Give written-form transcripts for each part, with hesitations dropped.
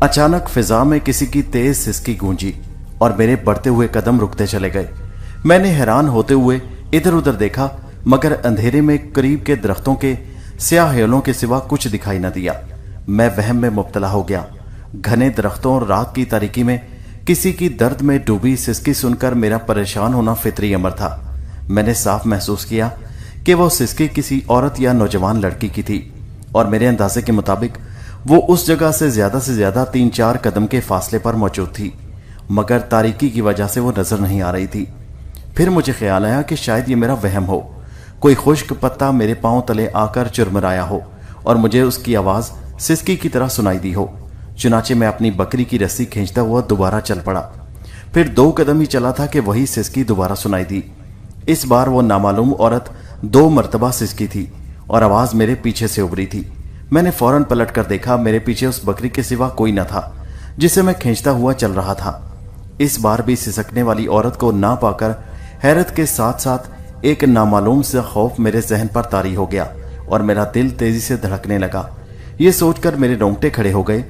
अचानक फिजा में किसी की तेज सिसकी गूंजी और मेरे बढ़ते हुए कदम रुकते चले गए। मैंने हैरान होते हुए इधर उधर देखा, मगर अंधेरे में करीब के दरख्तों के स्याह हेलों के सिवा कुछ दिखाई न दिया। मैं वहम में मुब्तला हो गया। घने दरख्तों और रात की तारीकी में किसी की दर्द में डूबी सिसकी सुनकर मेरा परेशान होना फितरी अमर था। मैंने साफ महसूस किया कि वो सिसकी किसी औरत या नौजवान लड़की की थी और मेरे अंदाजे के मुताबिक वो उस जगह से ज्यादा 3-4 कदम के फासले पर मौजूद थी, मगर तारीकी की वजह से वो नजर नहीं आ रही थी। फिर मुझे ख्याल आया कि शायद ये मेरा वहम हो, कोई खुश्क पत्ता मेरे पांव तले आकर चुरमुराया हो और मुझे उसकी आवाज सिसकी की तरह सुनाई दी हो। चुनाचे मैं अपनी बकरी की रस्सी खींचता हुआ दोबारा चल पड़ा। फिर 2 कदम ही चला था कि वही सिसकी दोबारा सुनाई दी। इस बार वो नामालूम औरत 2 मर्तबा सिसकी थी और आवाज मेरे पीछे से उभरी थी। मैंने फौरन पलट कर देखा, मेरे पीछे उस बकरी के सिवा कोई न था जिसे मैं खींचता हुआ चल रहा था। इस बार भी सिसकने वाली औरत को ना पाकर हैरत के साथ साथ एक नामालूम से खौफ मेरे जहन पर तारी हो गया और मेरा दिल तेजी से धड़कने लगा। ये सोचकर मेरे रोंगटे खड़े हो गए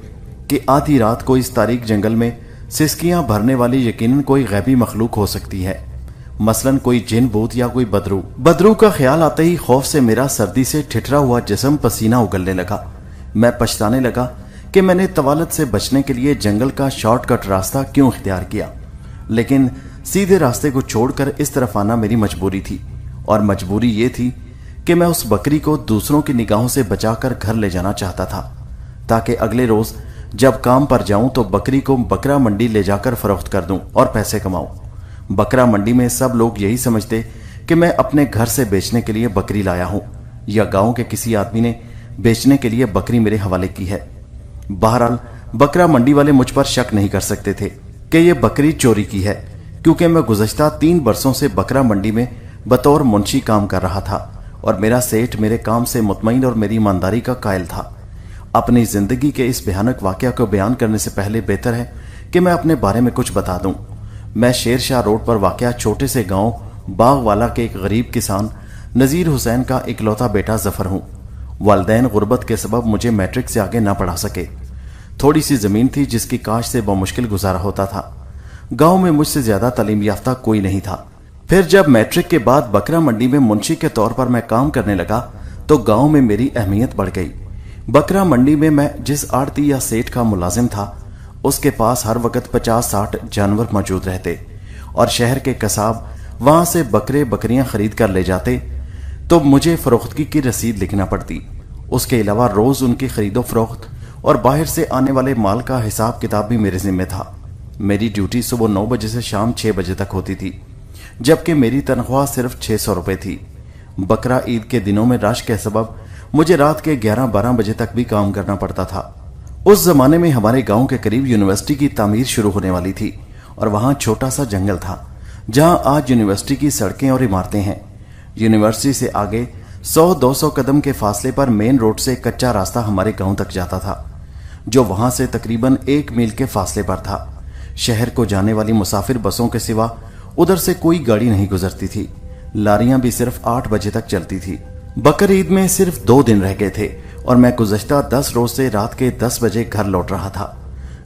कि आधी रात को इस तारीक जंगल में सिसकियां भरने वाली यकीनन कोई गैबी मखलूक हो सकती है, मसलन कोई जिन भूत या कोई बदरू का ख्याल आते ही खौफ से मेरा सर्दी से ठिठरा हुआ जिस्म पसीना उगलने लगा। मैं पछताने लगा कि मैंने तवालत से बचने के लिए जंगल का शॉर्टकट रास्ता क्यों इख्तियार किया, लेकिन सीधे रास्ते को छोड़कर इस तरफ आना मेरी मजबूरी थी और मजबूरी ये थी कि मैं उस बकरी को दूसरों की निगाहों से बचाकर घर ले जाना चाहता था, ताकि अगले रोज जब काम पर जाऊं तो बकरी को बकरा मंडी ले जाकर फरोख्त कर दूं और पैसे कमाऊं। बकरा मंडी में सब लोग यही समझते कि मैं अपने घर से बेचने के लिए बकरी लाया हूं या गांव के किसी आदमी ने बेचने के लिए बकरी मेरे हवाले की है। बहरहाल बकरा मंडी वाले मुझ पर शक नहीं कर सकते थे कि यह बकरी चोरी की है, क्योंकि मैं गुज़श्ता 3 बरसों से बकरा मंडी में बतौर मुंशी काम कर रहा था और मेरा सेठ मेरे काम से मुतमईन और मेरी ईमानदारी का कायल था। अपनी जिंदगी के इस भयानक वाकया को बयान करने से पहले बेहतर है कि मैं अपने बारे में कुछ बता दूं। मैं शेर शाह रोड पर वाकया छोटे से गांव बागवाला के एक गरीब किसान नजीर हुसैन का इकलौता बेटा जफर हूं। वालिदैन गुर्बत के सबब मुझे मैट्रिक से आगे ना पढ़ा सके। थोड़ी सी जमीन थी जिसकी काश से बमुश्किल गुजारा होता था। गांव में मुझसे ज्यादा तालीम याफ्ता कोई नहीं था। फिर जब मैट्रिक के बाद बकरा मंडी में मुंशी के तौर पर मैं काम करने लगा तो गांव में मेरी अहमियत बढ़ गई। बकरा मंडी में मैं जिस आड़ती या सेठ का मुलाजिम था उसके पास हर वक्त 50-60 जानवर मौजूद रहते और शहर के कसाब वहां से बकरे बकरियां खरीद कर ले जाते तो मुझे फरोख्तगी की रसीद लिखना पड़ती। उसके अलावा रोज उनकी खरीदो फरोख्त और बाहर से आने वाले माल का हिसाब किताब भी मेरे जिम्मे था। मेरी ड्यूटी सुबह 9 बजे से शाम 6 बजे तक होती थी, जबकि मेरी तनख्वाह सिर्फ 600 रुपए थी। बकरा ईद के दिनों में रश के सबब मुझे रात के 11-12 बजे तक भी काम करना पड़ता था। उस जमाने में हमारे गांव के करीब यूनिवर्सिटी की तामीर शुरू होने वाली थी और वहां छोटा सा जंगल था जहां आज यूनिवर्सिटी की सड़कें और इमारतें हैं। यूनिवर्सिटी से आगे 100-200 कदम के फासले पर मेन रोड से कच्चा रास्ता हमारे गांव तक जाता था, जो वहां से तकरीबन 1 मील के फासले पर था। शहर को जाने वाली मुसाफिर बसों के सिवा उधर से कोई गाड़ी नहीं गुजरती थी। लारियां भी सिर्फ 8 बजे तक चलती थी। बकर ईद में सिर्फ 2 दिन रह गए थे और मैं गुज़श्ता 10 रोज से रात के 10 बजे घर लौट रहा था।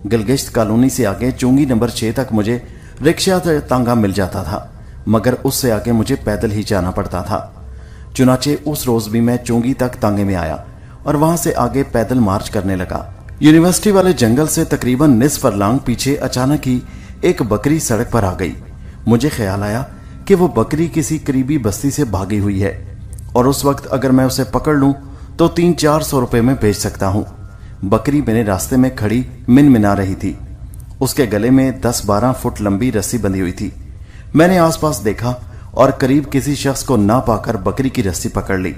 गिलगिश्त कॉलोनी से आगे चुंगी नंबर 6 तक मुझे रिक्शा तांगा मिल जाता था, मगर उससे आगे मुझे पैदल ही जाना पड़ता था। चुनाचे उस रोज भी मैं चुंगी तक तांगे में आया और वहां से आगे पैदल मार्च करने लगा। यूनिवर्सिटी वाले जंगल से तकरीबन निस्फ फरलांग पीछे अचानक ही एक बकरी सड़क पर आ गई। मुझे ख्याल आया कि वो बकरी किसी करीबी बस्ती से भागी हुई है और उस वक्त अगर मैं उसे पकड़ लूं तो 300-400 रुपए में बेच सकता हूं। बकरी मेरे रास्ते में खड़ी मिनमिना रही थी। उसके गले में 10-12 फुट लंबी रस्सी बंधी हुई थी। मैंने आसपास देखा और करीब किसी शख्स को ना पाकर बकरी की रस्सी पकड़ ली।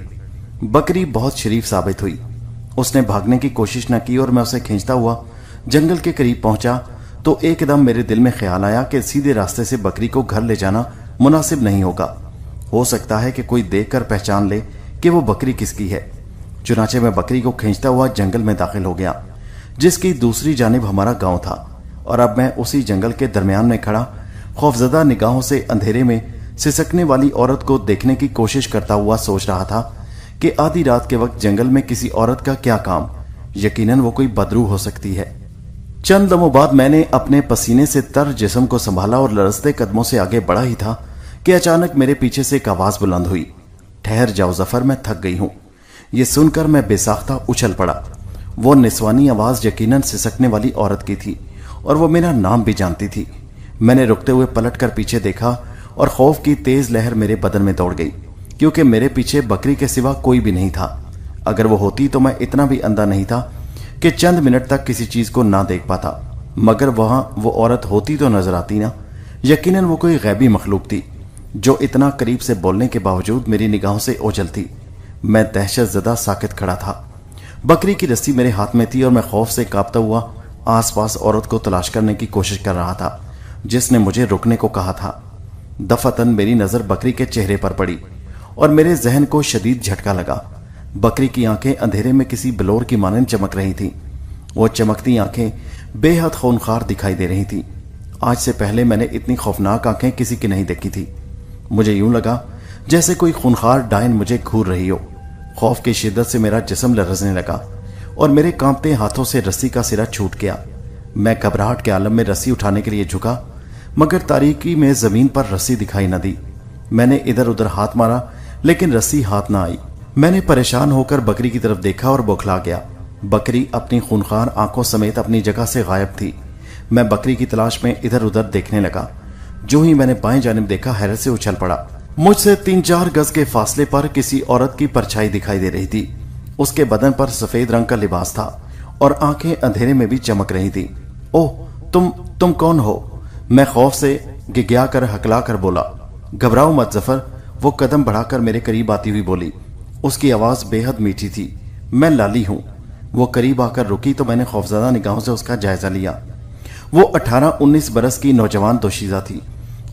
बकरी बहुत शरीफ साबित हुई। उसने भागने की कोशिश न की और मैं उसे खींचता हुआ जंगल के करीब पहुंचा तो एकदम मेरे दिल में ख्याल आया कि सीधे रास्ते से बकरी को घर ले जाना मुनासिब नहीं होगा। हो सकता है कि कोई देखकर पहचान ले कि वो बकरी किसकी है। चुनाचे मैं बकरी को खींचता हुआ जंगल में दाखिल हो गया, जिसकी दूसरी जानिब हमारा गांव था, और अब मैं उसी जंगल के दरमियान में खड़ा खौफजदा निगाहों से अंधेरे में सिसकने वाली औरत को देखने की कोशिश करता हुआ सोच रहा था कि आधी रात के वक्त जंगल में किसी औरत का क्या काम। यकीनन वो कोई बदरू हो सकती है। चंद लम्हों बाद मैंने अपने पसीने से तर जिस्म को संभाला और लरजते कदमों से आगे बढ़ा ही था कि अचानक मेरे पीछे से एक आवाज बुलंद हुई, ठहर जाओ जफर, मैं थक गई हूं। यह सुनकर मैं बेसाख्ता उछल पड़ा। वो निस्वानी आवाज यकीनन सिसकने औरत वाली औरत की थी और वो मेरा नाम भी जानती थी। मैंने रुकते हुए पलटकर पीछे देखा और खौफ की तेज लहर मेरे बदन में दौड़ गई, क्योंकि मेरे पीछे बकरी के सिवा कोई भी नहीं था। अगर वो होती तो मैं इतना भी अंधा नहीं था कि चंद मिनट तक किसी चीज को ना देख पाता, मगर वहां वो औरत होती तो नजर आती ना। यकीनन वो कोई गैबी मखलूक थी जो इतना करीब से बोलने के बावजूद मेरी निगाहों से ओझल थी। मैं दहशत ज़दा साकित खड़ा था। बकरी की रस्सी मेरे हाथ में थी और मैं खौफ से कांपता हुआ आसपास औरत को तलाश करने की कोशिश कर रहा था जिसने मुझे रुकने को कहा था। दफतन मेरी नजर बकरी के चेहरे पर पड़ी और मेरे जहन को शदीद झटका लगा। बकरी की आंखें अंधेरे में किसी बलोर की मानंद चमक रही थी। वो चमकती आंखें बेहद खूनखार दिखाई दे रही थी। आज से पहले मैंने इतनी खौफनाक आंखें किसी की नहीं देखी थी। मुझे यूं लगा जैसे कोई खूनखार डायन मुझे घूर रही हो। खौफ की शिद्दत से मेरा जिस्म लरजने लगा और मेरे कांपते हाथों से रस्सी का सिरा छूट गया। मैं घबराहट के आलम में रस्सी उठाने के लिए झुका, मगर तारीकी में जमीन पर रस्सी दिखाई न दी। मैंने इधर उधर हाथ मारा लेकिन रस्सी हाथ न आई। मैंने परेशान होकर बकरी की तरफ देखा और बौखला गया। बकरी अपनी खूनखार आंखों समेत अपनी जगह से गायब थी। मैं बकरी की तलाश में इधर उधर देखने लगा। जो ही मैंने बाएं जानिब देखा, हैरत से उछल पड़ा। मुझसे 3-4 गज के फासले पर किसी औरत की परछाई दिखाई दे रही थी। उसके बदन पर सफेद रंग का लिबास था और आंखें अंधेरे में भी चमक रही थी। ओह, तुम कौन हो? मैं खौफ से गिग्या कर हकला कर बोला। घबराओ मत जफर, वो कदम बढ़ाकर मेरे करीब आती हुई बोली। उसकी आवाज बेहद मीठी थी। मैं लाली हूं। वो करीब आकर रुकी तो मैंने खौफजदा निगाहों से उसका जायजा लिया। वो 18-19 बरस की नौजवान दोशीजा थी।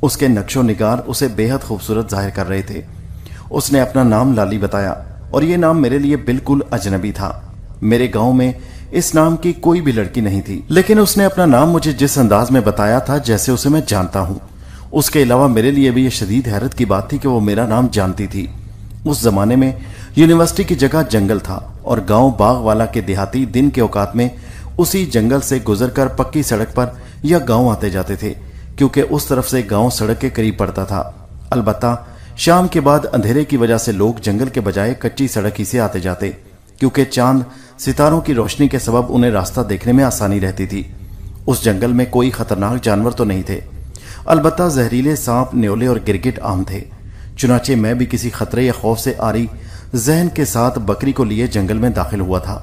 उसके नक्शो निगार उसे बेहद खूबसूरत जाहिर कर रहे थे। उसने अपना नाम लाली बताया और ये नाम मेरे लिए बिल्कुल अजनबी था। मेरे गांव में इस नाम की कोई भी लड़की नहीं थी, लेकिन उसने अपना नाम मुझे जिस अंदाज में बताया था जैसे उसे मैं जानता हूं। उसके अलावा मेरे लिए भी यह शदीद हैरत की बात थी कि वो मेरा नाम जानती थी। उस जमाने में यूनिवर्सिटी की जगह जंगल था और गांव बाग वाला के देहाती दिन के औकात में उसी जंगल से गुजरकर पक्की सड़क पर या गांव आते जाते थे, क्योंकि उस तरफ से गांव सड़क के करीब पड़ता था। अलबत्ता शाम के बाद अंधेरे की वजह से लोग जंगल के बजाय कच्ची सड़क ही से आते जाते, क्योंकि चांद सितारों की रोशनी के सबब उन्हें रास्ता देखने में आसानी रहती थी। उस जंगल में कोई खतरनाक जानवर तो नहीं थे, अलबत्ता जहरीले सांप, न्योले और गिरगिट आम थे। चुनाचे मैं भी किसी खतरे या खौफ से आरी जहन के साथ बकरी को लिए जंगल में दाखिल हुआ था,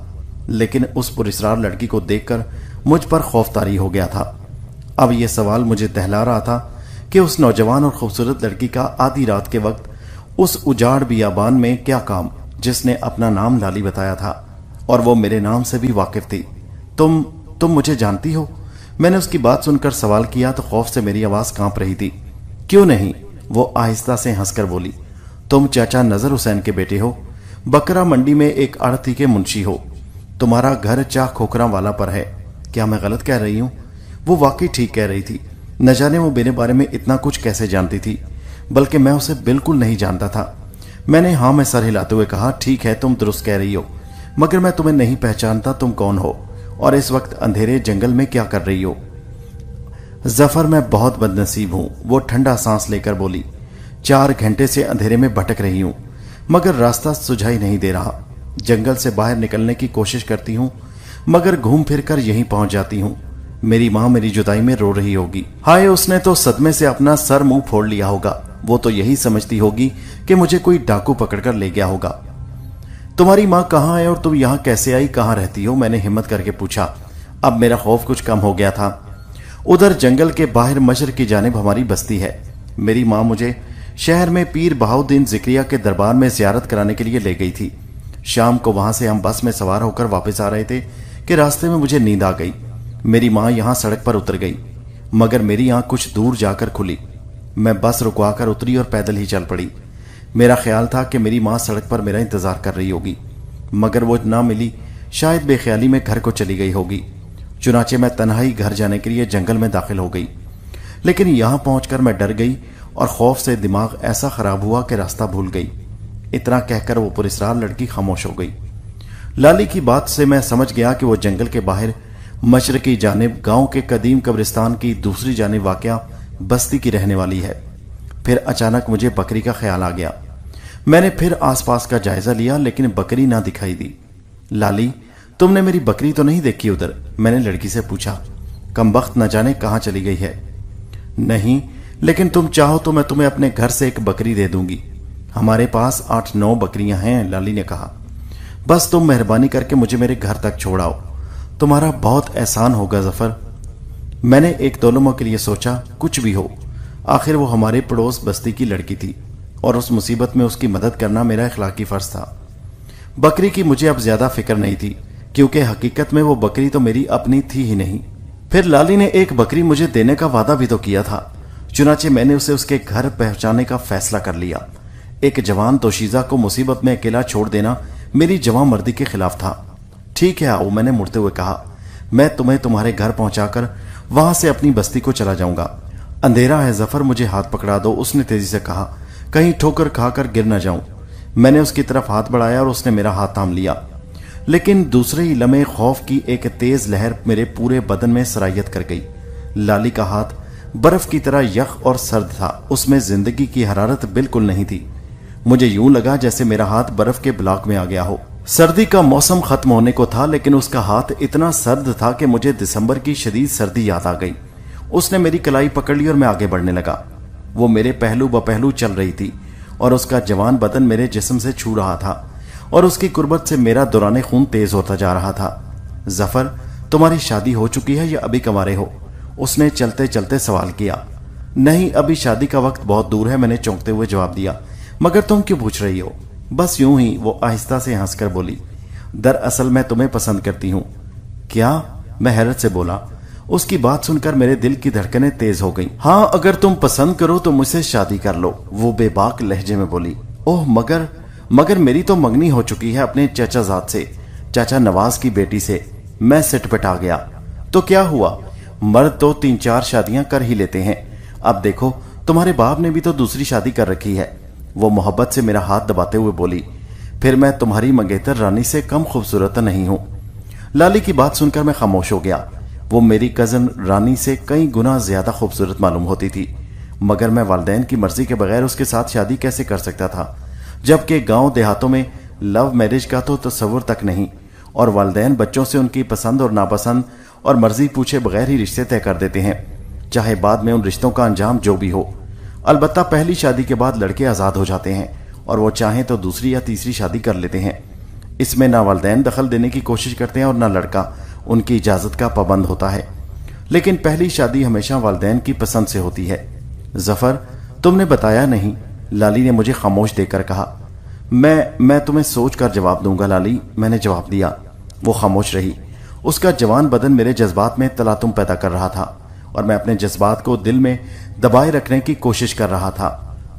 लेकिन उस पुरस्रार लड़की को देखकर मुझ पर खौफ तारी हो गया था। अब यह सवाल मुझे दहला रहा था कि उस नौजवान और खूबसूरत लड़की का आधी रात के वक्त उस उजाड़ बियाबान में क्या काम, जिसने अपना नाम लाली बताया था और वो मेरे नाम से भी वाकिफ थी। तुम मुझे जानती हो? मैंने उसकी बात सुनकर सवाल किया तो खौफ से मेरी आवाज कांप रही थी। क्यों नहीं, वो आहिस्ता से हंसकर बोली। तुम चाचा नजर हुसैन के बेटे हो, बकरा मंडी में एक आड़ती के मुंशी हो। तुम्हारा घर चाह खोखरा वाला पर है। क्या मैं गलत कह रही हूं? वो वाकई ठीक कह रही थी। न जाने वो मेरे बारे में इतना कुछ कैसे जानती थी, बल्कि मैं उसे बिल्कुल नहीं जानता था। मैंने हाँ में सर हिलाते हुए कहा, ठीक है, तुम दुरुस्त कह रही हो, मगर मैं तुम्हें नहीं पहचानता। तुम कौन हो और इस वक्त अंधेरे जंगल में क्या कर रही हो? जफर, मैं बहुत बदनसीब हूं, वो ठंडा सांस लेकर बोली। 4 घंटे से अंधेरे में भटक रही हूं, मगर रास्ता सुझाई नहीं दे रहा। जंगल से बाहर निकलने की कोशिश करती हूं, मगर घूम फिर कर यहीं पहुंच जाती हूं। मेरी माँ मेरी जुदाई में रो रही होगी। हाय, उसने तो सदमे से अपना सर मुंह फोड़ लिया होगा। वो तो यही समझती होगी कि मुझे कोई डाकू पकड़कर ले गया होगा। तुम्हारी माँ कहाँ है और तुम यहाँ कैसे आई? कहाँ रहती हो? मैंने हिम्मत करके पूछा। अब मेरा खौफ कुछ कम हो गया था। उधर जंगल के बाहर मशरक की जानिब हमारी बस्ती है। मेरी माँ मुझे शहर में पीर बहाउद्दीन जिक्रिया के दरबार में जियारत कराने के लिए ले गई थी। शाम को वहां से हम बस में सवार होकर वापस आ रहे थे कि रास्ते में मुझे नींद आ गई। मेरी माँ यहाँ सड़क पर उतर गई, मगर मेरी आंख कुछ दूर जाकर खुली। मैं बस रुकवाकर उतरी और पैदल ही चल पड़ी। मेरा ख्याल था कि मेरी माँ सड़क पर मेरा इंतजार कर रही होगी, मगर वो ना मिली। शायद बेख्याली में घर को चली गई होगी। चुनाचे मैं तन्हाई घर जाने के लिए जंगल में दाखिल हो गई, लेकिन यहां पहुंचकर मैं डर गई और खौफ से दिमाग ऐसा खराब हुआ कि रास्ता भूल गई। इतना कहकर वो पुरस्रार लड़की खामोश हो गई। लाली की बात से मैं समझ गया कि वो जंगल के बाहर मशरकी जानिब गांव के कदीम कब्रिस्तान की दूसरी जानिब वाक़या बस्ती की रहने वाली है। फिर अचानक मुझे बकरी का ख्याल आ गया। मैंने फिर आसपास का जायजा लिया, लेकिन बकरी ना दिखाई दी। लाली, तुमने मेरी बकरी तो नहीं देखी उधर? मैंने लड़की से पूछा। कमबख्त न जाने कहां चली गई है। नहीं, लेकिन तुम चाहो तो मैं तुम्हें अपने घर से एक बकरी दे दूंगी। हमारे पास 8-9 बकरियां हैं, लाली ने कहा। बस तुम मेहरबानी करके मुझे मेरे घर तक छोड़ाओ, तुम्हारा बहुत एहसान होगा जफर। मैंने एक दो लम्हों के लिए सोचा, कुछ भी हो, आखिर वो हमारे पड़ोस बस्ती की लड़की थी और उस मुसीबत में उसकी मदद करना मेरा इखलाकी फर्ज था। बकरी की मुझे अब ज्यादा फिक्र नहीं थी, क्योंकि हकीकत में वो बकरी तो मेरी अपनी थी ही नहीं। फिर लाली ने एक बकरी मुझे देने का वादा भी तो किया था, चुनाचे मैंने उसे उसके घर पहुंचाने का फैसला कर लिया। एक जवान दोशीजा को मुसीबत में अकेला छोड़ देना मेरी जवां मर्दी के खिलाफ था। ठीक है आओ, मैंने मुड़ते हुए कहा, मैं तुम्हें तुम्हारे घर पहुंचाकर वहां से अपनी बस्ती को चला जाऊंगा। अंधेरा है जफर, मुझे हाथ पकड़ा दो, उसने तेजी से कहा, कहीं ठोकर खाकर गिर न जाऊं। मैंने उसकी तरफ हाथ बढ़ाया और उसने मेरा हाथ थाम लिया, लेकिन दूसरे ही लम्हे खौफ की एक तेज लहर मेरे पूरे बदन में सरायत कर गई। लाली का हाथ बर्फ की तरह यख और सर्द था, उसमें जिंदगी की हरारत बिल्कुल नहीं थी। मुझे यूं लगा जैसे मेरा हाथ बर्फ के ब्लॉक में आ गया हो। सर्दी का मौसम खत्म होने को था, लेकिन उसका हाथ इतना सर्द था कि मुझे दिसंबर की शदीद सर्दी याद आ गई। उसने मेरी कलाई पकड़ ली और मैं आगे बढ़ने लगा। वो मेरे पहलू बपहलू चल रही थी और उसका जवान बदन मेरे जिस्म से छू रहा था और उसकी कुर्बत से मेरा दौराने खून तेज होता जा रहा था। जफर, तुम्हारी शादी हो चुकी है या अभी कंवारे हो? उसने चलते चलते सवाल किया। नहीं, अभी शादी का वक्त बहुत दूर है, मैंने चौंकते हुए जवाब दिया। मगर तुम क्यों पूछ रही हो? बस यूं ही, वो आहिस्ता से हंसकर बोली। दरअसल मैं तुम्हें पसंद करती हूं। क्या? मैं हैरत से बोला। उसकी बात सुनकर मेरे दिल की धड़कनें तेज हो गईं। हाँ, अगर तुम पसंद करो तो मुझसे शादी कर लो, वो बेबाक लहजे में बोली। ओह मगर मेरी तो मंगनी हो चुकी है अपने चाचाजाद से, चाचा नवाज की बेटी से। मैं सिटपटा गया। तो क्या हुआ, मर्द तो 3-4 शादियां कर ही लेते हैं। अब देखो, तुम्हारे बाप ने भी तो दूसरी शादी कर रखी है, वो मोहब्बत से मेरा हाथ दबाते हुए बोली। फिर मैं तुम्हारी मंगेतर रानी से कम खूबसूरत नहीं हूं। लाली की बात सुनकर मैं खामोश हो गया। वो मेरी कजन रानी से कई गुना ज्यादा खूबसूरत मालूम होती थी, मगर मैं वालिदैन की मर्जी के बगैर उसके साथ शादी कैसे कर सकता था, जबकि गांव देहातों में लव मैरिज का तो तस्वुर तक नहीं, और वालिदैन बच्चों से उनकी पसंद और नापसंद और मर्जी पूछे बगैर ही रिश्ते तय कर देते हैं, चाहे बाद में उन रिश्तों का अंजाम जो भी हो। अलबत्ता पहली शादी के बाद लड़के आजाद हो जाते हैं और वो चाहें तो दूसरी या तीसरी शादी कर लेते हैं। इसमें ना वालिदैन दखल देने की कोशिश करते हैं और ना लड़का उनकी इजाजत का पाबंद होता है, लेकिन पहली शादी हमेशा वालिदैन की पसंद से होती है। जफर, तुमने बताया नहीं, लाली ने मुझे खामोश देकर कहा। मैं तुम्हें सोच कर जवाब दूंगा लाली, मैंने जवाब दिया। वो खामोश रही। उसका जवान बदन मेरे जज्बात में तलातुम पैदा कर रहा था और मैं अपने जज्बात को दिल में दबाए रखने की कोशिश कर रहा था।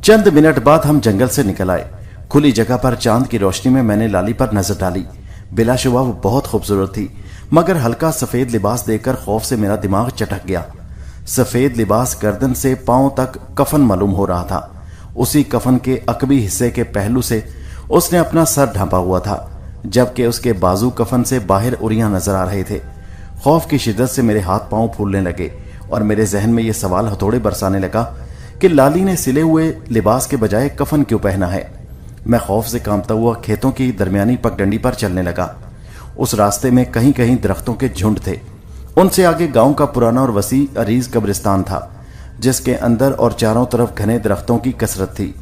चंद मिनट बाद हम जंगल से निकल आए। खुली जगह पर चांद की रोशनी में मैंने लाली पर नजर डाली। बिलाशुबा वो बहुत खूबसूरत थी, मगर हल्का सफेद लिबास देखकर खौफ से मेरा दिमाग चटक गया। सफेद लिबास गर्दन से पांव तक कफन मालूम हो रहा था। उसी कफन के अकबी हिस्से के पहलू से उसने अपना सर ढांपा हुआ था, जबकि उसके बाजू कफन से बाहर उड़ियां नजर आ रहे थे। खौफ की शिद्दत से मेरे हाथ पांव फूलने लगे और मेरे जहन में यह सवाल हथौड़े बरसाने लगा कि लाली ने सिले हुए लिबास के बजाय कफन क्यों पहना है। मैं खौफ से कांपता हुआ खेतों की दरमियानी पगडंडी पर चलने लगा। उस रास्ते में कहीं कहीं दरख्तों के झुंड थे। उनसे आगे गांव का पुराना और वसी अरीज कब्रिस्तान था, जिसके अंदर और चारों तरफ घने दरख्तों की कसरत थी।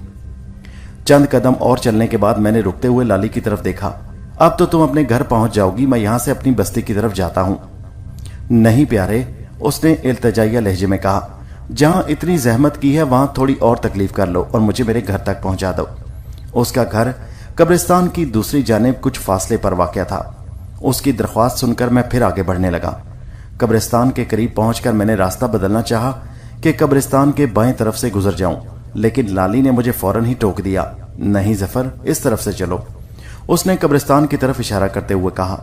चंद कदम और चलने के बाद मैंने रुकते हुए लाली की तरफ देखा। अब तो तुम अपने घर पहुंच जाओगी, मैं यहां से अपनी बस्ती की तरफ जाता हूं। नहीं प्यारे, उसने इल्तिजाइया लहजे में कहा, जहां इतनी जहमत की है वहां थोड़ी और तकलीफ कर लो और मुझे मेरे घर तक पहुंचा दो। उसका घर कब्रिस्तान की दूसरी जानिब कुछ फासले पर वाक़या था। उसकी दरख्वास्त सुनकर मैं फिर आगे बढ़ने लगा। कब्रिस्तान के करीब पहुंचकर मैंने रास्ता बदलना चाहा कि कब्रिस्तान के बाएं तरफ से गुजर जाऊं, लेकिन लाली ने मुझे फौरन ही टोक दिया। नहीं जफर, इस तरफ से चलो, उसने कब्रिस्तान की तरफ इशारा करते हुए कहा।